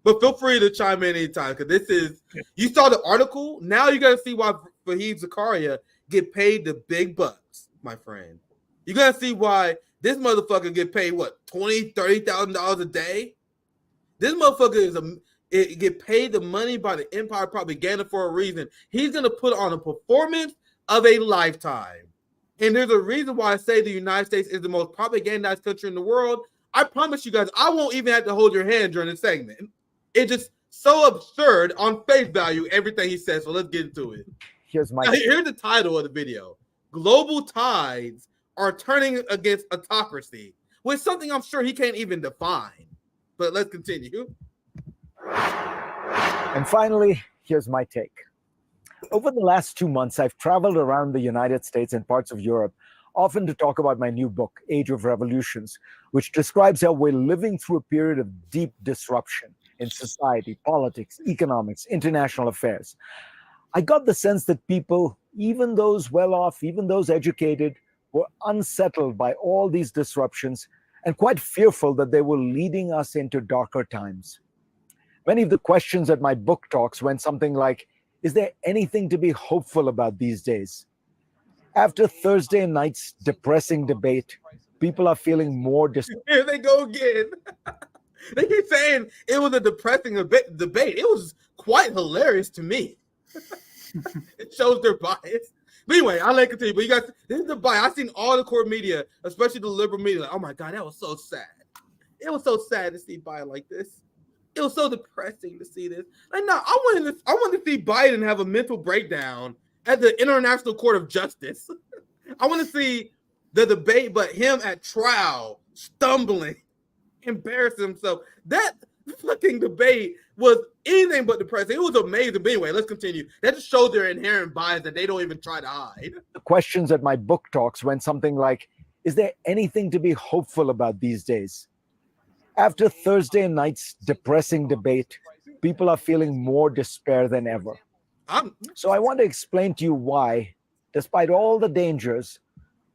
Speaker 1: But feel free to chime in anytime, because this is, you saw the article. Now you gotta see why Fahid Zakaria get paid the big bucks, my friend. You gotta see why this motherfucker get paid what, $20,000-$30,000 a day. This motherfucker it get paid the money by the empire propaganda for a reason. He's going to put on a performance of a lifetime. And there's a reason why I say the United States is the most propagandized country in the world. I promise you guys, I won't even have to hold your hand during the segment. It's just so absurd on face value, everything he says. So let's get into it.
Speaker 6: Here's
Speaker 1: the title of the video. Global tides are turning against autocracy, with something I'm sure he can't even define. But let's continue.
Speaker 6: And finally, here's my take. Over the last 2 months, I've traveled around the United States and parts of Europe, often to talk about my new book, Age of Revolutions, which describes how we're living through a period of deep disruption in society, politics, economics, international affairs. I got the sense that people, even those well-off, even those educated, were unsettled by all these disruptions and quite fearful that they were leading us into darker times. Many of the questions at my book talks went something like, is there anything to be hopeful about these days? After Thursday night's depressing debate, people are feeling more
Speaker 1: Here they go again. They keep saying it was a depressing debate. It was quite hilarious to me. It shows their bias. But anyway, I'll let it continue. But you guys, this is the bias. I've seen all the core media, especially the liberal media, like, oh my God, that was so sad. It was so sad to see Biden like this. It was so depressing to see this. Like, no, I wanted to see Biden have a mental breakdown at the International Court of Justice. I want to see the debate, but him at trial, stumbling, embarrassing himself. That fucking debate was anything but depressing. It was amazing. But anyway, let's continue. That just shows their inherent bias that they don't even try to hide.
Speaker 6: The questions at my book talks went something like, is there anything to be hopeful about these days? After Thursday night's depressing debate, people are feeling more despair than ever. So I want to explain to you why, despite all the dangers,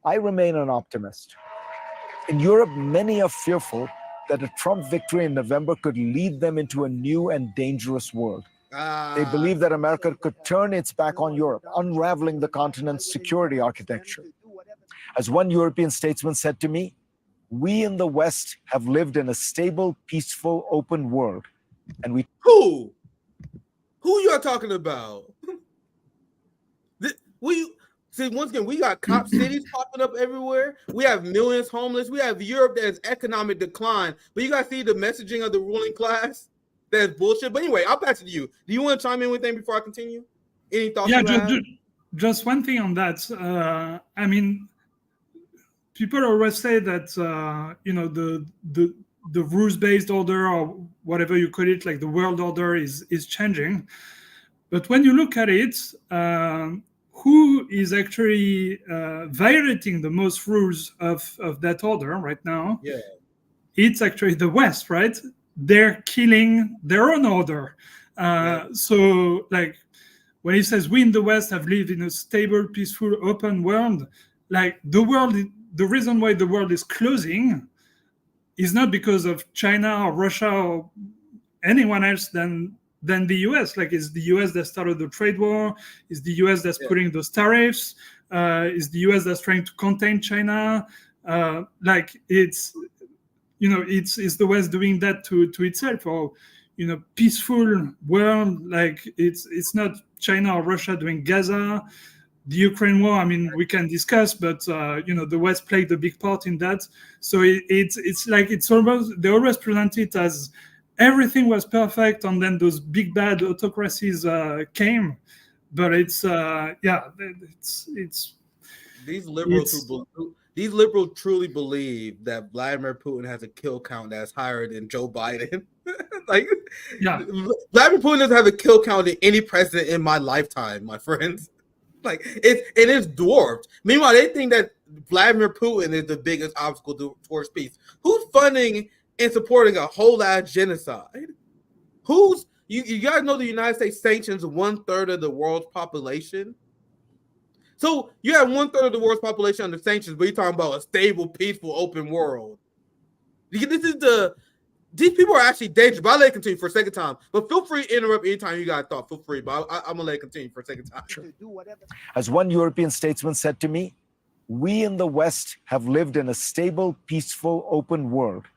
Speaker 6: I remain an optimist. In Europe, many are fearful that a Trump victory in November could lead them into a new and dangerous world. They believe that America could turn its back on Europe, unraveling the continent's security architecture. As one European statesman said to me, we in the West have lived in a stable, peaceful, open world. And we...
Speaker 1: Who you are talking about? See, once again, we got cop cities popping up everywhere. We have millions homeless. We have Europe that is economic decline. But you guys see the messaging of the ruling class? That's bullshit. But anyway, I'll pass it to you. Do you want to chime in with anything before I continue? Any thoughts?
Speaker 5: Yeah, just one thing on that. I mean, people always say that the rules-based order, or whatever you call it, like the world order, is changing. But when you look at it, who is actually violating the most rules of that order right now?
Speaker 1: Yeah,
Speaker 5: it's actually the West, right? They're killing their own order. So, like, when he says we in the West have lived in a stable, peaceful, open world, like the reason why the world is closing is not because of China or Russia or anyone else than the US. Like, it's the US that started the trade war. It's the US that's putting those tariffs. It's the US that's trying to contain China. Like, it's the West doing that to itself. Or, peaceful world. Like, it's not China or Russia doing Gaza. The Ukraine war, I mean, we can discuss, but the West played a big part in that. So it's like they always present it as everything was perfect, and then those big bad autocracies came. But it's
Speaker 1: these liberals truly believe that Vladimir Putin has a kill count that's higher than Joe Biden. Vladimir Putin doesn't have a kill count than any president in my lifetime, my friends. Like, it is dwarfed. Meanwhile, they think that Vladimir Putin is the biggest obstacle towards peace. Who's funding and supporting a whole ass genocide? You guys know the United States sanctions 1/3 of the world's population? So you have 1/3 of the world's population under sanctions, but you're talking about a stable, peaceful, open world. These people are actually dangerous. But I'll let it continue for a second time. But feel free to interrupt anytime you got a thought. Feel free, but I'm gonna let it continue for a second time. Sure.
Speaker 6: As one European statesman said to me, we in the West have lived in a stable, peaceful, open world,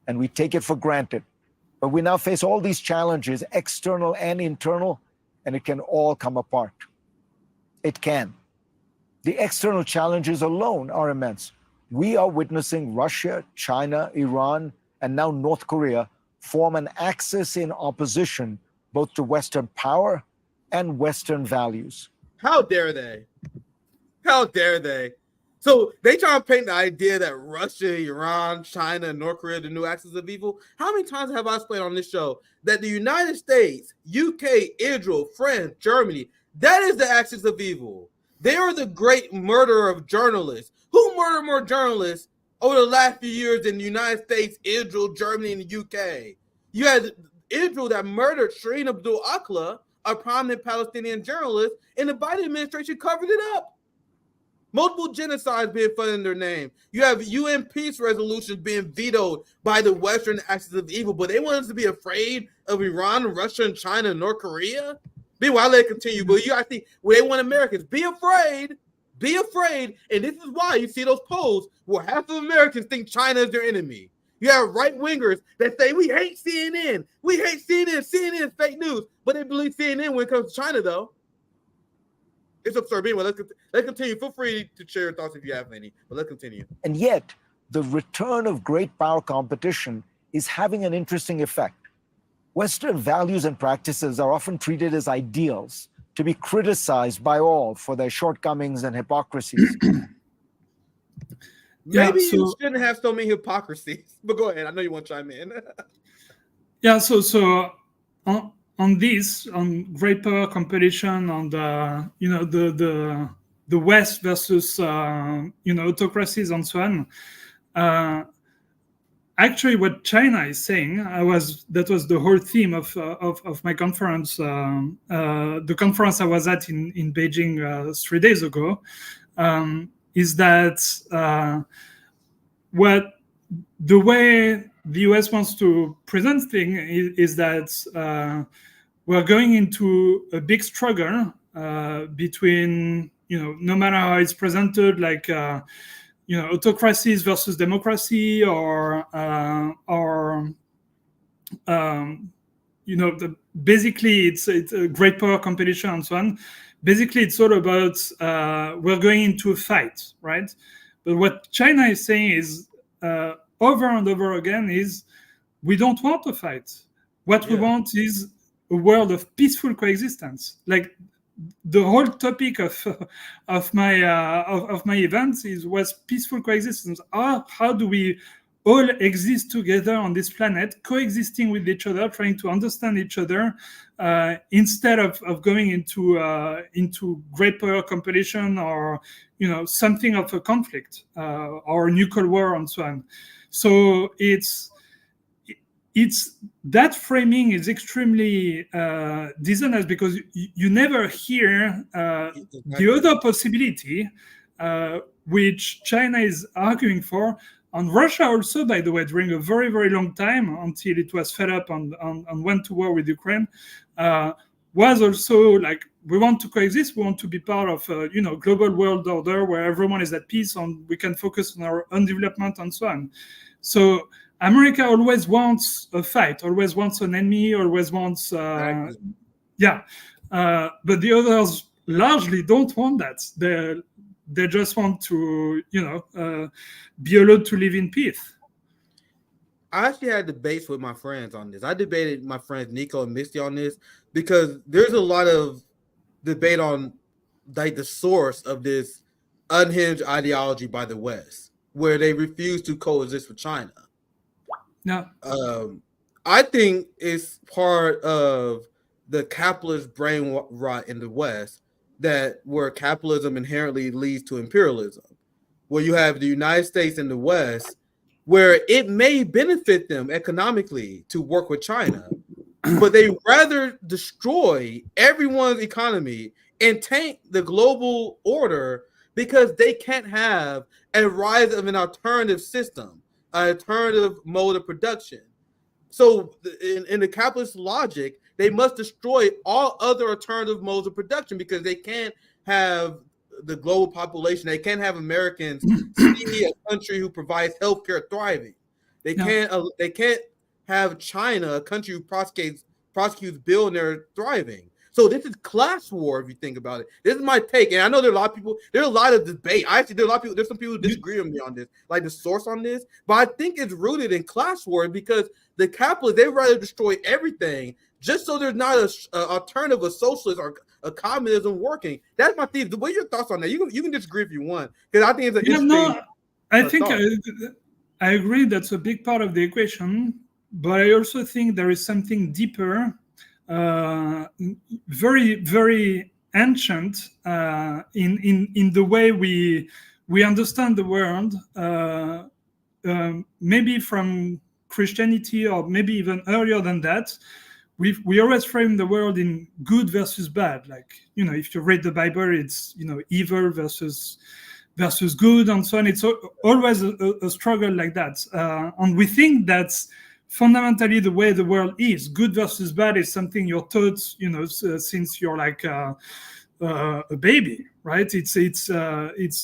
Speaker 6: and we take it for granted. But we now face all these challenges, external and internal, and it can all come apart. It can. The external challenges alone are immense. We are witnessing Russia, China, Iran, and now North Korea form an axis in opposition both to Western power and Western values.
Speaker 1: How dare they? How dare they? So they try to paint the idea that Russia, Iran, China, and North Korea are the new axis of evil. How many times have I explained on this show that the United States, UK, Israel, France, Germany, that is the axis of evil. They are the great murderer of journalists. Who murdered more journalists over the last few years than the United States, Israel, Germany, and the UK? You had Israel that murdered Shireen Abdul Akleh, a prominent Palestinian journalist, and the Biden administration covered it up. Multiple genocides being funded in their name. You have UN peace resolutions being vetoed by the Western axis of evil, but they want us to be afraid of Iran, Russia, and China, and North Korea. Meanwhile, let it continue. But you guys see where they want Americans be afraid, and this is why you see those polls where half of Americans think China is their enemy. You have right wingers that say we hate CNN, CNN is fake news, but they believe CNN when it comes to China, though. It's absurd. Anyway, let's continue. Feel free to share your thoughts if you have any, but let's continue.
Speaker 6: And yet, the return of great power competition is having an interesting effect. Western values and practices are often treated as ideals to be criticized by all for their shortcomings and hypocrisies.
Speaker 1: Maybe you shouldn't have so many hypocrisies, but go ahead. I know you want to chime in.
Speaker 5: On this, on great power competition, on the West versus autocracies and so on. Actually, what China is saying, that was the whole theme of my conference, the conference I was at in Beijing 3 days ago, is that the way the US wants to present things is that we're going into a big struggle between, no matter how it's presented, like autocracies versus democracy, or basically it's a great power competition and so on. Basically, it's all about we're going into a fight, right? But what China is saying is over and over again is we don't want a fight. What we want is a world of peaceful coexistence. Like the whole topic of my events was peaceful coexistence. How do we all exist together on this planet, coexisting with each other, trying to understand each other, instead of going into great power competition or something of a conflict or a nuclear war and so on. So it's that framing is extremely dishonest, because you never hear the other possibility, which China is arguing for. And Russia also, by the way, during a very, very long time, until it was fed up and went to war with Ukraine, was also like, we want to coexist, we want to be part of a global world order where everyone is at peace and we can focus on our own development and so on. So America always wants a fight, always wants an enemy, always wants, but the others largely don't want that. They just want to, be allowed to live in peace.
Speaker 1: I actually had debates with my friends on this. I debated my friends Nico and Misty on this because there's a lot of debate on like the source of this unhinged ideology by the West, where they refuse to coexist with China.
Speaker 5: No.
Speaker 1: I think it's part of the capitalist brain rot in the West, that where capitalism inherently leads to imperialism, where you have the United States and the West, where it may benefit them economically to work with China, but they rather destroy everyone's economy and tank the global order because they can't have a rise of an alternative system, an alternative mode of production. So in the capitalist logic, they must destroy all other alternative modes of production because they can't have the global population. They can't have Americans see a country who provides healthcare thriving. They can't have China, a country who prosecutes billionaires, thriving. So this is class war if you think about it. This is my take, and I know there are a lot of people. There's a lot of debate. Actually, there are a lot of people. There's some people who disagree with me on this, like the source on this. But I think it's rooted in class war because the capitalists, they rather destroy everything just so there's not an alternative, a socialist or a communism working. That's my theory. What are your thoughts on that? You can disagree if you want, because I think it's an interesting.
Speaker 5: No, I think I agree that's a big part of the equation, but I also think there is something deeper. Very, very ancient in the way we understand the world, maybe from Christianity or maybe even earlier than that. We always frame the world in good versus bad. Like, if you read the Bible, it's evil versus good and so on. It's always a struggle like that, and we think that's fundamentally the way the world is. Good versus bad is something you're taught, since you're like a baby, right? It's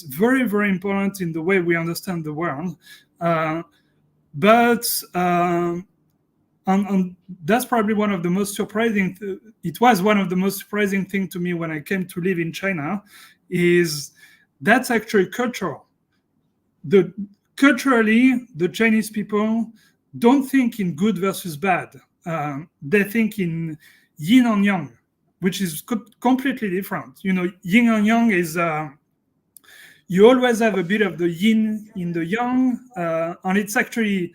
Speaker 5: very, very important in the way we understand the world. But that's probably one of the most surprising. It was one of the most surprising thing to me when I came to live in China, is that's actually cultural. Culturally, the Chinese people don't think in good versus bad. They think in yin and yang, which is completely different. Yin and yang is you always have a bit of the yin in the yang, and it's actually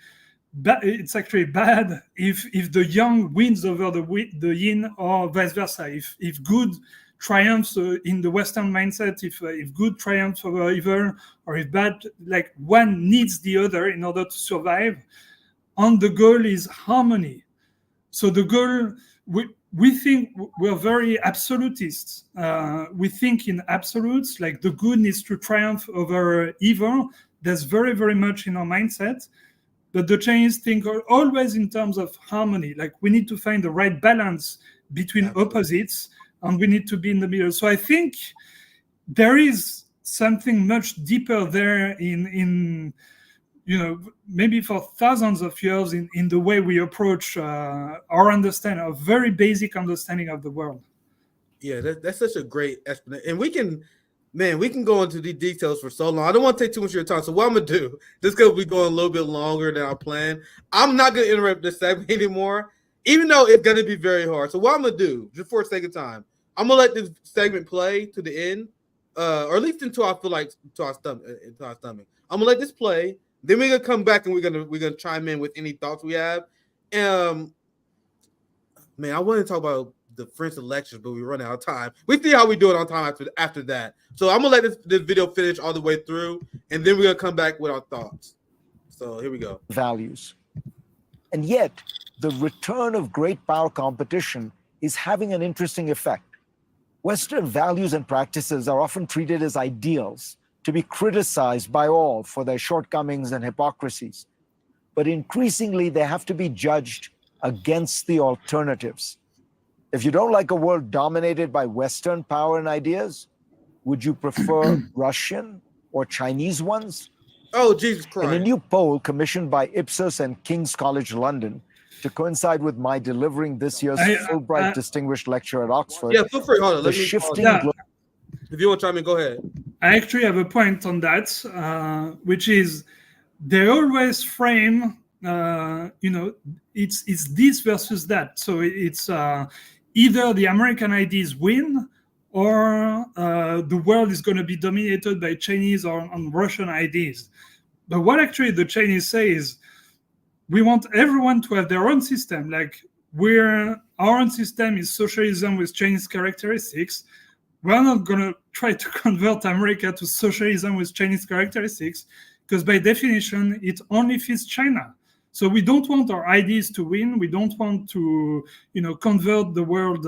Speaker 5: bad if the yang wins over the yin, or vice versa. If good triumphs in the Western mindset, if good triumphs over evil, or if bad, like one needs the other in order to survive. And the goal is harmony. So the goal, we think we're very absolutists. We think in absolutes, like the good needs to triumph over evil. That's very, very much in our mindset. But the Chinese think always in terms of harmony. Like we need to find the right balance between opposites, and we need to be in the middle. So I think there is something much deeper there in maybe for thousands of years in the way we approach our understanding, a very basic understanding of the world.
Speaker 1: Yeah, that's such a great explanation. And we can go into the details for so long. I don't want to take too much of your time. So what I'm going to do, just because we're going a little bit longer than I planned, I'm not going to interrupt this segment anymore, even though it's going to be very hard. So what I'm going to do, just for a second time, I'm going to let this segment play to the end, or at least until I feel like to our stomach. I'm going to let this play. Then we're gonna come back and we're gonna chime in with any thoughts we have. Man, I want to talk about the French elections, but we run out of time. We see how we do it on time after that. So I'm gonna let this video finish all the way through, and then we're gonna come back with our thoughts. So here we go.
Speaker 6: Values. And yet, the return of great power competition is having an interesting effect. Western values and practices are often treated as ideals, to be criticized by all for their shortcomings and hypocrisies. But increasingly, they have to be judged against the alternatives. If you don't like a world dominated by Western power and ideas, would you prefer Russian or Chinese ones?
Speaker 1: Oh, Jesus Christ.
Speaker 6: In a new poll commissioned by Ipsos and King's College London to coincide with my delivering this year's Fulbright Distinguished Lecture at Oxford,
Speaker 1: yeah, feel free. Hold on.
Speaker 6: if
Speaker 1: you want to chime in, go ahead.
Speaker 5: I actually have a point on that, which is they always frame, it's this versus that. So it's either the American ideas win, or the world is going to be dominated by Chinese or Russian ideas. But what actually the Chinese say is, we want everyone to have their own system. Like our own system is socialism with Chinese characteristics. We're not going to try to convert America to socialism with Chinese characteristics, because by definition, it only fits China. So we don't want our ideas to win. We don't want to, convert the world,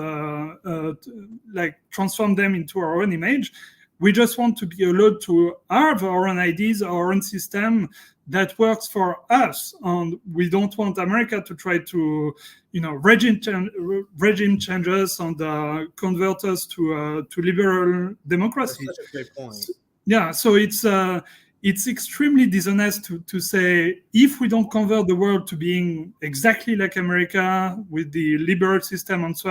Speaker 5: transform them into our own image. We just want to be allowed to have our own ideas, our own system that works for us. And we don't want America to try to, regime change us and convert us to liberal democracy.
Speaker 1: That's such a great point.
Speaker 5: Yeah, so it's it's extremely dishonest to say, if we don't convert the world to being exactly like America with the liberal system and so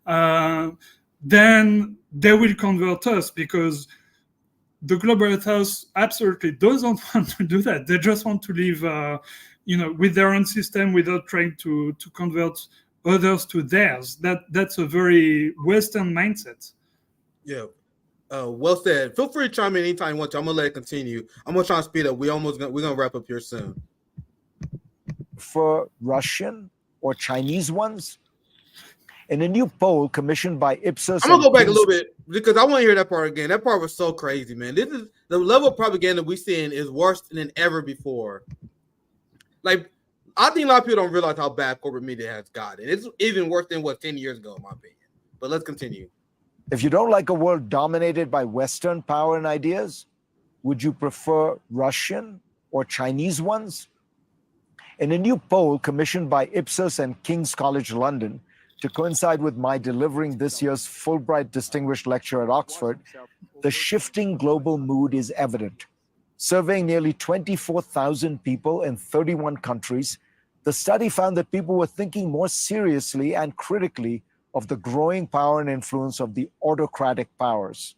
Speaker 5: on, then they will convert us, because the global South absolutely doesn't want to do that. They just want to live, with their own system without trying to convert others to theirs. That's a very Western mindset.
Speaker 1: Yeah. Well said. Feel free to chime in anytime you want to. I'm gonna let it continue. I'm gonna try and speed up. We're gonna wrap up here soon.
Speaker 6: For Russian or Chinese ones? In a new poll commissioned by Ipsos,
Speaker 1: I'm gonna go back a little bit because I want to hear that part again. That part was so crazy, man. This is the level of propaganda we're seeing is worse than ever before. Like, I think a lot of people don't realize how bad corporate media has gotten. It's even worse than 10 years ago, in my opinion. But let's continue.
Speaker 6: If you don't like a world dominated by Western power and ideas, would you prefer Russian or Chinese ones? In a new poll commissioned by Ipsos and King's College London to coincide with my delivering this year's Fulbright Distinguished Lecture at Oxford, the shifting global mood is evident. Surveying nearly 24,000 people in 31 countries, the study found that people were thinking more seriously and critically of the growing power and influence of the autocratic powers.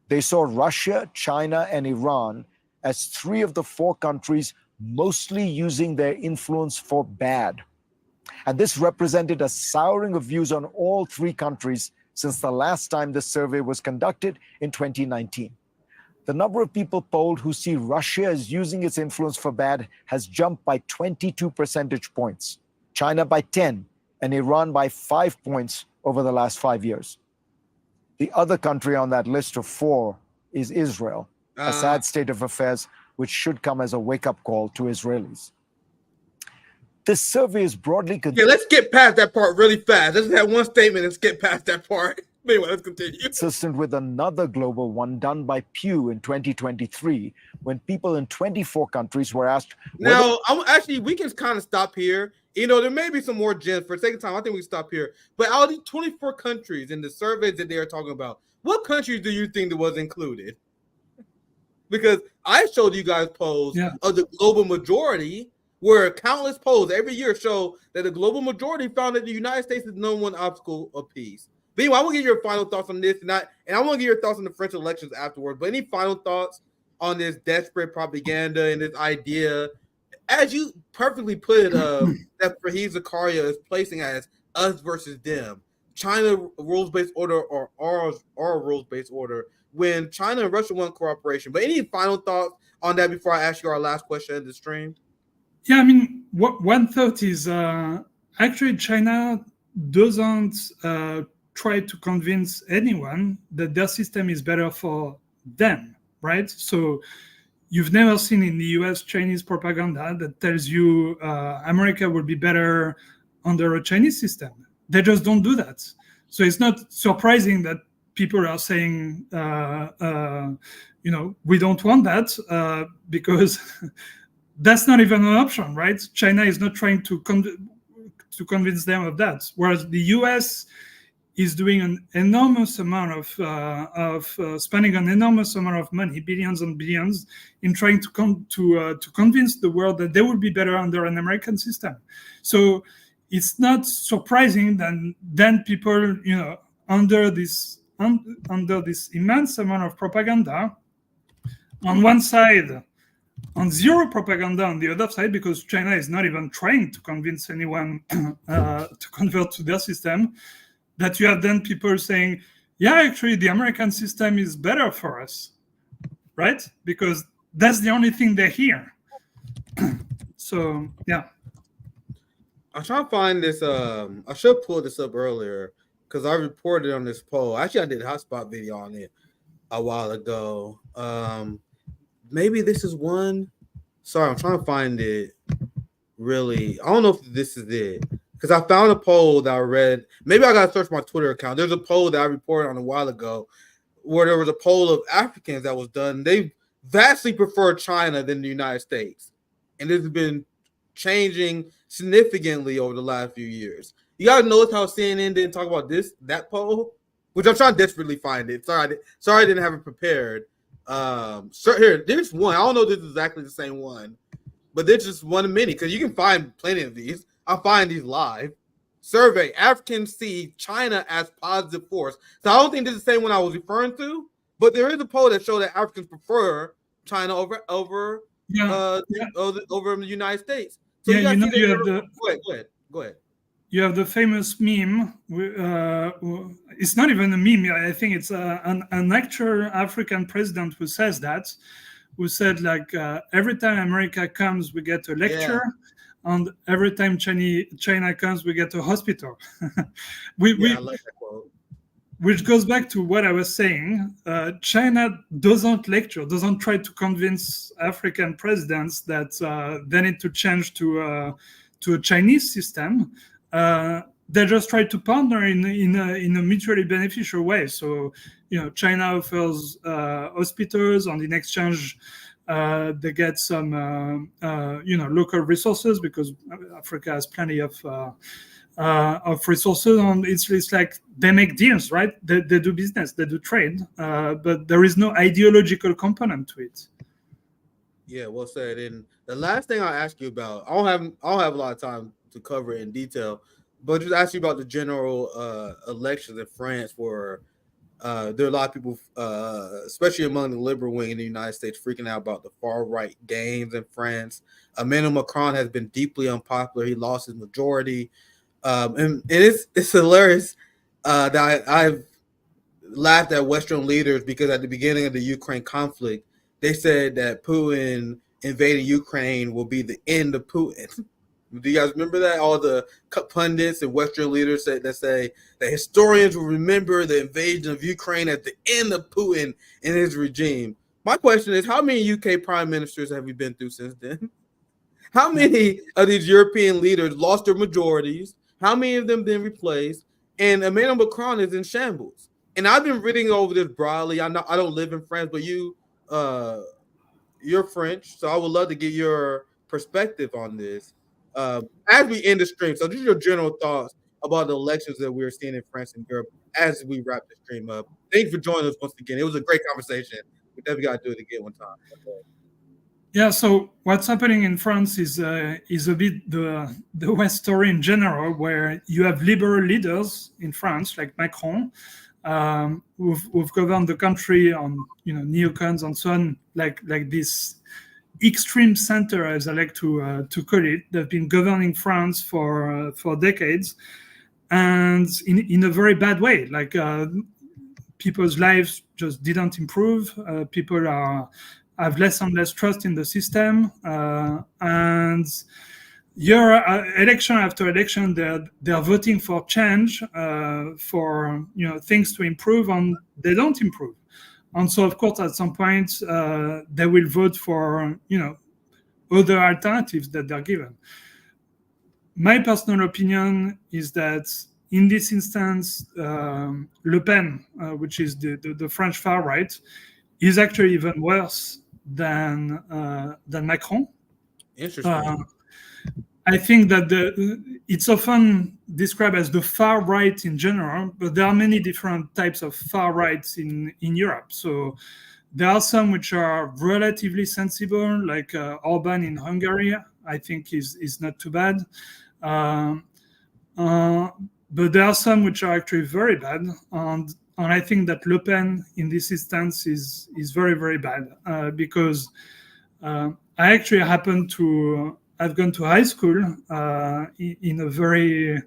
Speaker 6: They saw Russia, China, and Iran as 3 of the 4 countries mostly using their influence for bad. And this represented a souring of views on all 3 countries since the last time the survey was conducted in 2019. The number of people polled who see Russia as using its influence for bad has jumped by 22 percentage points, China by 10, and Iran by 5 points over the last 5 years. The other country on that list of 4 is Israel, a sad state of affairs which should come as a wake-up call to Israelis. This survey is broadly...
Speaker 1: Yeah, let's get past that part really fast. Let's have one statement and skip past that part. Anyway, let's continue.
Speaker 6: Consistent with another global one done by Pew in 2023, when people in 24 countries were asked...
Speaker 1: Now, we can kind of stop here. There may be some more gems. For the sake of time, I think we can stop here. But out of these 24 countries in the surveys that they are talking about, what countries do you think that was included? Because I showed you guys polls of the global majority, where countless polls every year show that the global majority found that the United States is the number one obstacle of peace. But anyway, I want to get your final thoughts on this, and I want to get your thoughts on the French elections afterwards. But any final thoughts on this desperate propaganda and this idea, as you perfectly put it, that Fahim Zakaria is placing as us versus them, China rules-based order or our rules-based order, when China and Russia want cooperation. But any final thoughts on that before I ask you our last question of the stream?
Speaker 5: Yeah, I mean, one thought is actually China doesn't try to convince anyone that their system is better for them, right? So you've never seen in the US Chinese propaganda that tells you America will be better under a Chinese system. They just don't do that. So it's not surprising that people are saying, we don't want that because that's not even an option, right? China is not trying to convince them of that. Whereas the US is doing an enormous amount of spending an enormous amount of money, billions and billions, in trying to convince the world that they will be better under an American system. So it's not surprising that then people, under this immense amount of propaganda, on one side, on zero propaganda on the other side, because China is not even trying to convince anyone to convert to their system, that you have then people saying, yeah, actually the American system is better for us, right? Because that's the only thing they hear. So, yeah.
Speaker 1: I'm trying to find this. I should pull this up earlier because I reported on this poll. Actually, I did a hotspot video on it a while ago. Maybe this is one. Sorry, I'm trying to find it. Really, I don't know if this is it because I found a poll that I read. Maybe I got to search my Twitter account. There's a poll that I reported on a while ago where there was a poll of Africans that was done. They vastly prefer China than the United States, and this has been changing significantly over the last few years. You guys notice how CNN didn't talk about that poll, which I'm trying to desperately find it. Sorry, I didn't have it prepared. So here, there's one. I don't know if this is exactly the same one, but there's just one of many because you can find plenty of these. I'll find these live. Survey: Africans see China as positive force. So I don't think this is the same one I was referring to, but there is a poll that showed that Africans prefer China over over the United States. So
Speaker 5: yeah,
Speaker 1: you
Speaker 5: you know,
Speaker 1: see go ahead.
Speaker 5: You have the famous meme. It's not even a meme. I think it's an actual African president who says that, who said like every time America comes, we get a lecture, and every time China comes, we get a hospital.
Speaker 1: I like that quote.
Speaker 5: Which goes back to what I was saying. China doesn't lecture, doesn't try to convince African presidents that they need to change to a Chinese system. They just try to partner in a mutually beneficial way. So, China offers hospitals, and in exchange, they get some, local resources because Africa has plenty of resources, and it's like they make deals, right? They do business, they do trade, but there is no ideological component to it.
Speaker 1: Yeah, well said. And the last thing I'll ask you about, I don't have a lot of time to cover it in detail, but just ask you about the general elections in France where there are a lot of people, especially among the liberal wing in the United States, freaking out about the far right gains in France. Emmanuel Macron has been deeply unpopular. He lost his majority. And it's hilarious that I've laughed at Western leaders because at the beginning of the Ukraine conflict, they said that Putin invading Ukraine will be the end of Putin. Do you guys remember that? All the pundits and Western leaders say that historians will remember the invasion of Ukraine at the end of Putin and his regime. My question is, how many UK prime ministers have we been through since then? How many of these European leaders lost their majorities? How many of them been replaced? And Emmanuel Macron is in shambles. And I've been reading over this broadly. I don't live in France, but you're French, so I would love to get your perspective on this as we end the stream. So, just your general thoughts about the elections that we're seeing in France and Europe as we wrap the stream up. Thanks for joining us once again. It was a great conversation. We definitely got to do it again one time.
Speaker 5: Yeah, so what's happening in France is a bit the West story in general, where you have liberal leaders in France, like Macron, who've governed the country on neocons and so on, like this extreme center, as I like to call it. They've been governing France for decades, and in a very bad way. Like people's lives just didn't improve. People have less and less trust in the system, and election after election, they're voting for change, for things to improve, and they don't improve. And so, of course, at some point, they will vote for other alternatives that they're given. My personal opinion is that in this instance, Le Pen, which is the French far right, is actually even worse than Macron.
Speaker 1: Interesting.
Speaker 5: I think that it's often described as the far right in general, but there are many different types of far rights in Europe. So there are some which are relatively sensible, like Orban in Hungary, I think is not too bad. But there are some which are actually very bad. And I think that Le Pen in this instance is very, very bad because I actually happen to have gone to high school in a very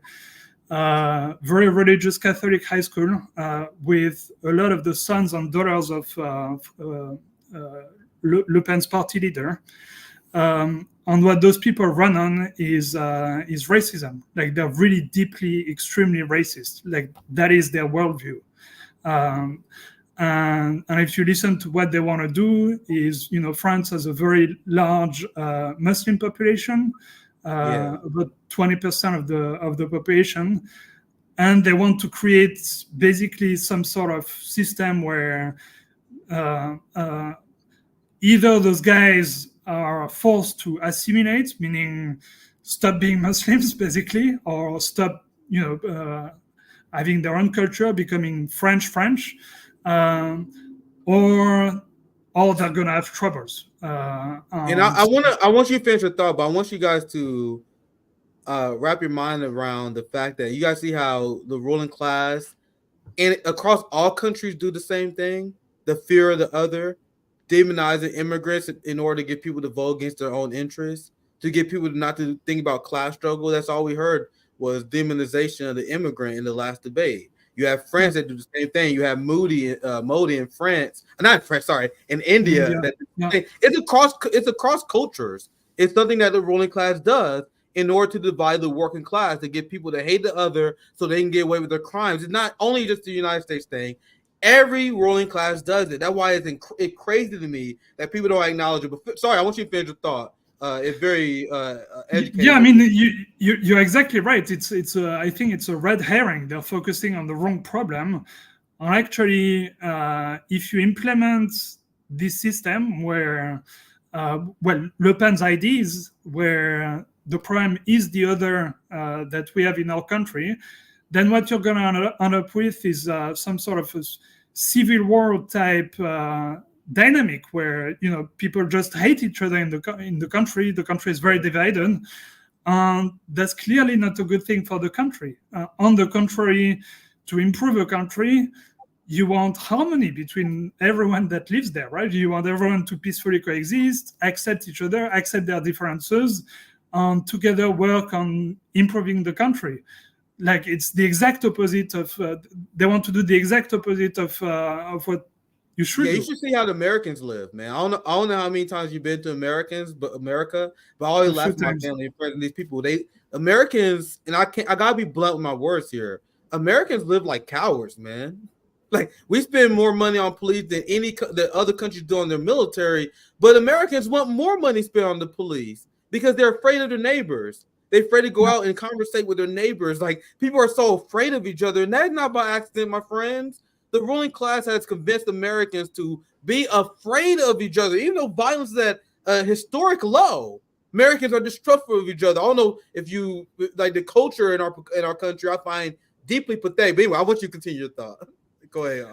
Speaker 5: religious Catholic high school with a lot of the sons and daughters of Le Pen's party leader. And what those people run on is racism. Like they're really deeply, extremely racist. Like that is their worldview. And if you listen to what they want to do is, France has a very large Muslim population, about 20% of the population. And they want to create basically some sort of system where either those guys are forced to assimilate, meaning stop being Muslims, basically, or stop, having their own culture, becoming French, or or they're gonna have troubles.
Speaker 1: And I want you to finish your thought, but I want you guys to wrap your mind around the fact that you guys see how the ruling class and across all countries do the same thing. The fear of the other, demonizing immigrants in order to get people to vote against their own interests, to get people not to think about class struggle. That's all we heard was demonization of the immigrant in the last debate. You have France that do the same thing. You have Modi in France, not France, sorry, in India. It's across cultures. It's something that the ruling class does in order to divide the working class, to get people to hate the other so they can get away with their crimes. It's not only just the United States thing. Every ruling class does it. That's why it's crazy to me that people don't acknowledge it. But sorry, I want you to finish your thought. It's very educated.
Speaker 5: Yeah, I mean, you're exactly right. It's I think it's a red herring. They're focusing on the wrong problem. And actually, if you implement this system where, Le Pen's ideas, where the problem is the other that we have in our country, then what you're going to end up with is some sort of a civil war type dynamic where people just hate each other in the country. The country is very divided, and that's clearly not a good thing for the country. On the contrary, to improve a country, you want harmony between everyone that lives there, right? You want everyone to peacefully coexist, accept each other, accept their differences, and together work on improving the country. Like, it's the exact opposite of they want to do the exact opposite of what you should do.
Speaker 1: You should see how the Americans live, man. I don't know how many times you've been to America, but I always laugh at my family in front of these people. Americans, and I gotta be blunt with my words here. Americans live like cowards, man. Like, we spend more money on police than the other countries do on their military, but Americans want more money spent on the police because they're afraid of their neighbors. They're afraid to go out and conversate with their neighbors. Like, people are so afraid of each other, and that's not by accident, my friends. The ruling class has convinced Americans to be afraid of each other, even though violence is at a historic low. Americans are distrustful of each other. I don't know if you like the culture in our country. I find deeply pathetic. But anyway, I want you to continue your thought. Go ahead.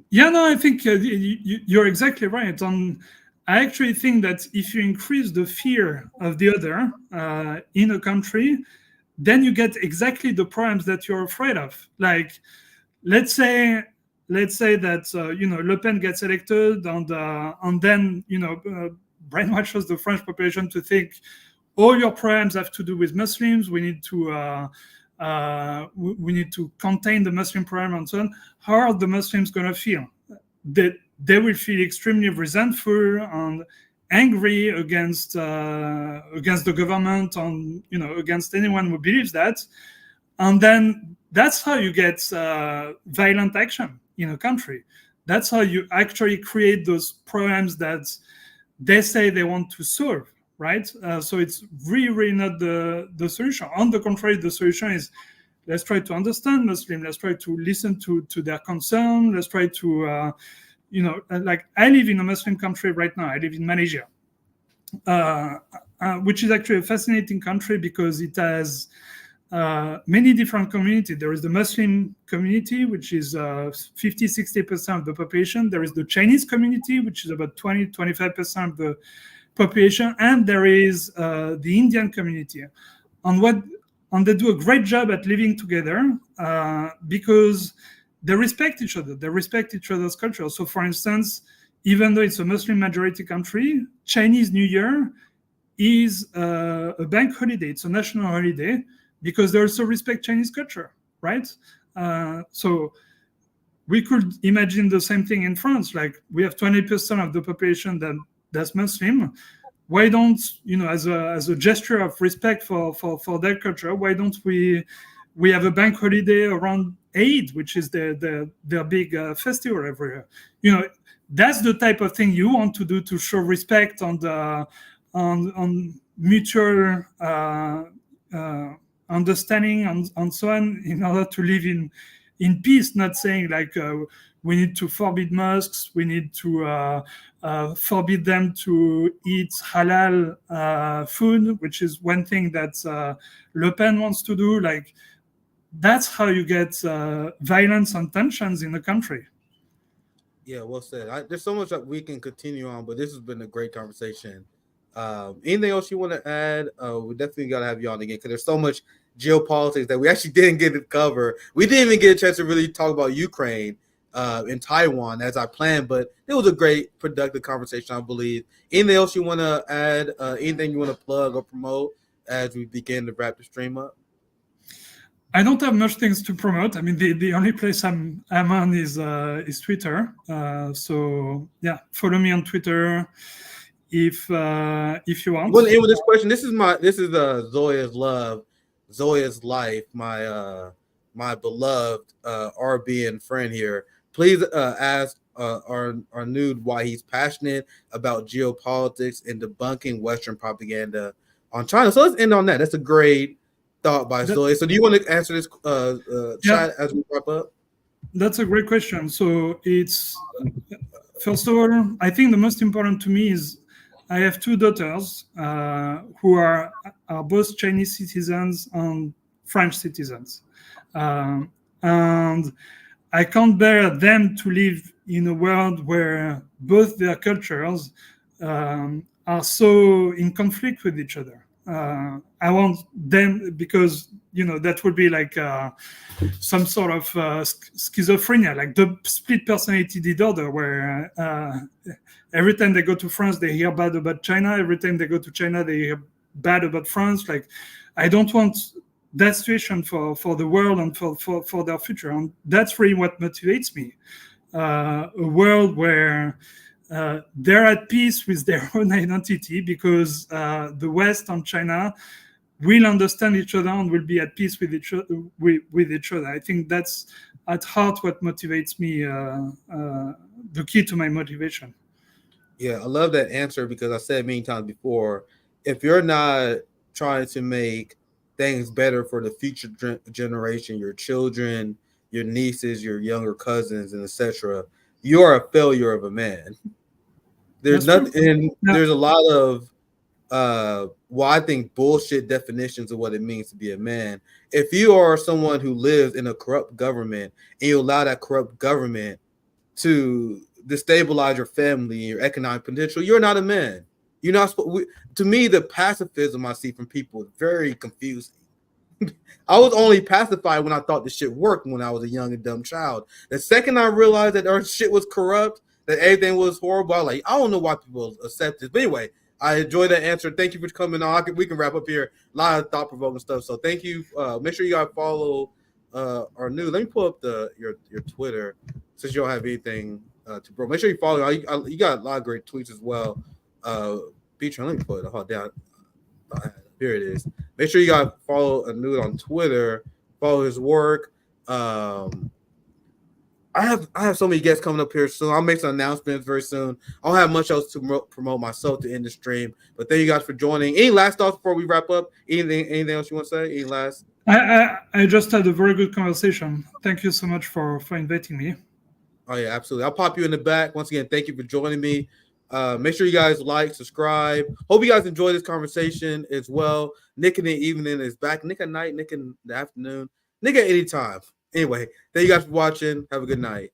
Speaker 5: Yeah, no, I think you're exactly right. I actually think that if you increase the fear of the other in a country, then you get exactly the problems that you're afraid of. Like, let's say that Le Pen gets elected, and then brainwashes the French population to think all your problems have to do with Muslims. We need to contain the Muslim problem and so on. How are the Muslims going to feel? They will feel extremely resentful and angry against the government, and against anyone who believes that. And then that's how you get violent action in a country. That's how you actually create those problems that they say they want to solve, right? So it's really not the solution. On the contrary, the solution is, let's try to understand Muslims. Let's try to listen to their concern. Let's try to, like, I live in a Muslim country right now. I live in Malaysia, which is actually a fascinating country because it has many different communities. There is the Muslim community, which is 50-60% of the population. There is the Chinese community, which is about 20-25% of the population. And there is the Indian community. And they do a great job at living together because they respect each other. They respect each other's culture. So, for instance, even though it's a Muslim majority country, Chinese New Year is a bank holiday. It's a national holiday because they also respect Chinese culture, right? So we could imagine the same thing in France. Like, we have 20% of the population that's Muslim. Why don't, as a gesture of respect for their culture, why don't we have a bank holiday around Eid, which is their big festival every year? That's the type of thing you want to do to show respect on mutual understanding and so on, in order to live in peace. Not saying like we need to forbid mosques, we need to forbid them to eat halal food, which is one thing that Le Pen wants to do. Like, that's how you get violence and tensions in the country.
Speaker 1: Yeah, well said. There's so much that we can continue on, but this has been a great conversation. Anything else you want to add? We definitely got to have you on again because there's so much geopolitics that we actually didn't get to cover. We didn't even get a chance to really talk about Ukraine and Taiwan as I planned, but it was a great, productive conversation, I believe. Anything else you want to add? Anything you want to plug or promote as we begin to wrap the stream up?
Speaker 5: I don't have much things to promote. I mean, the only place I'm on is Twitter. So yeah, follow me on Twitter if you want.
Speaker 1: I'm going to end with this question. This is Zoya's love, Zoya's life. My beloved RB and friend here. Please ask Arnaud why he's passionate about geopolitics and debunking Western propaganda on China. So let's end on that. That's a great thought by Zoe. So do you want to answer this chat as we wrap up?
Speaker 5: That's a great question. So it's, first of all, I think the most important to me is I have two daughters who are both Chinese citizens and French citizens. And I can't bear them to live in a world where both their cultures are so in conflict with each other. I want them, because that would be like some sort of schizophrenia, like the split personality disorder, where every time they go to France they hear bad about China, every time they go to China they hear bad about France. Like, I don't want that situation for the world and for their future, and that's really what motivates me. A world where they're at peace with their own identity, because the West and China will understand each other and will be at peace with each other. I think that's at heart what motivates me, the key to my motivation.
Speaker 1: Yeah, I love that answer, because I said many times before, if you're not trying to make things better for the future generation, your children, your nieces, your younger cousins, and etc., you are a failure of a man. There's nothing. There's a lot of I think bullshit definitions of what it means to be a man. If you are someone who lives in a corrupt government and you allow that corrupt government to destabilize your family and your economic potential, you're not a man. You're not supposed. To me, the pacifism I see from people is very confusing. I was only pacified when I thought this shit worked when I was a young and dumb child. The second I realized that our shit was corrupt, that everything was horrible, I don't know why people accept this. But anyway, I enjoyed that answer. Thank you for coming on. We can wrap up here. A lot of thought-provoking stuff. So thank you. Make sure you guys follow Arnaud. Let me pull up your Twitter, since you don't have anything to bro. Make sure you follow. You got a lot of great tweets as well. Bertrand, let me pull it down. Here it is. Make sure you guys follow Arnaud on Twitter. Follow his work. I have so many guests coming up here soon. I'll make some announcements very soon. I don't have much else to promote myself to end the stream. But thank you guys for joining. Any last thoughts before we wrap up? Anything else you want to say? Any last?
Speaker 5: I just had a very good conversation. Thank you so much for inviting me.
Speaker 1: Oh yeah, absolutely. I'll pop you in the back. Once again, thank you for joining me. Make sure you guys like, subscribe. Hope you guys enjoy this conversation as well. Nick in the evening is back. Nick at night, Nick in the afternoon, Nick at any time. Anyway, thank you guys for watching. Have a good night.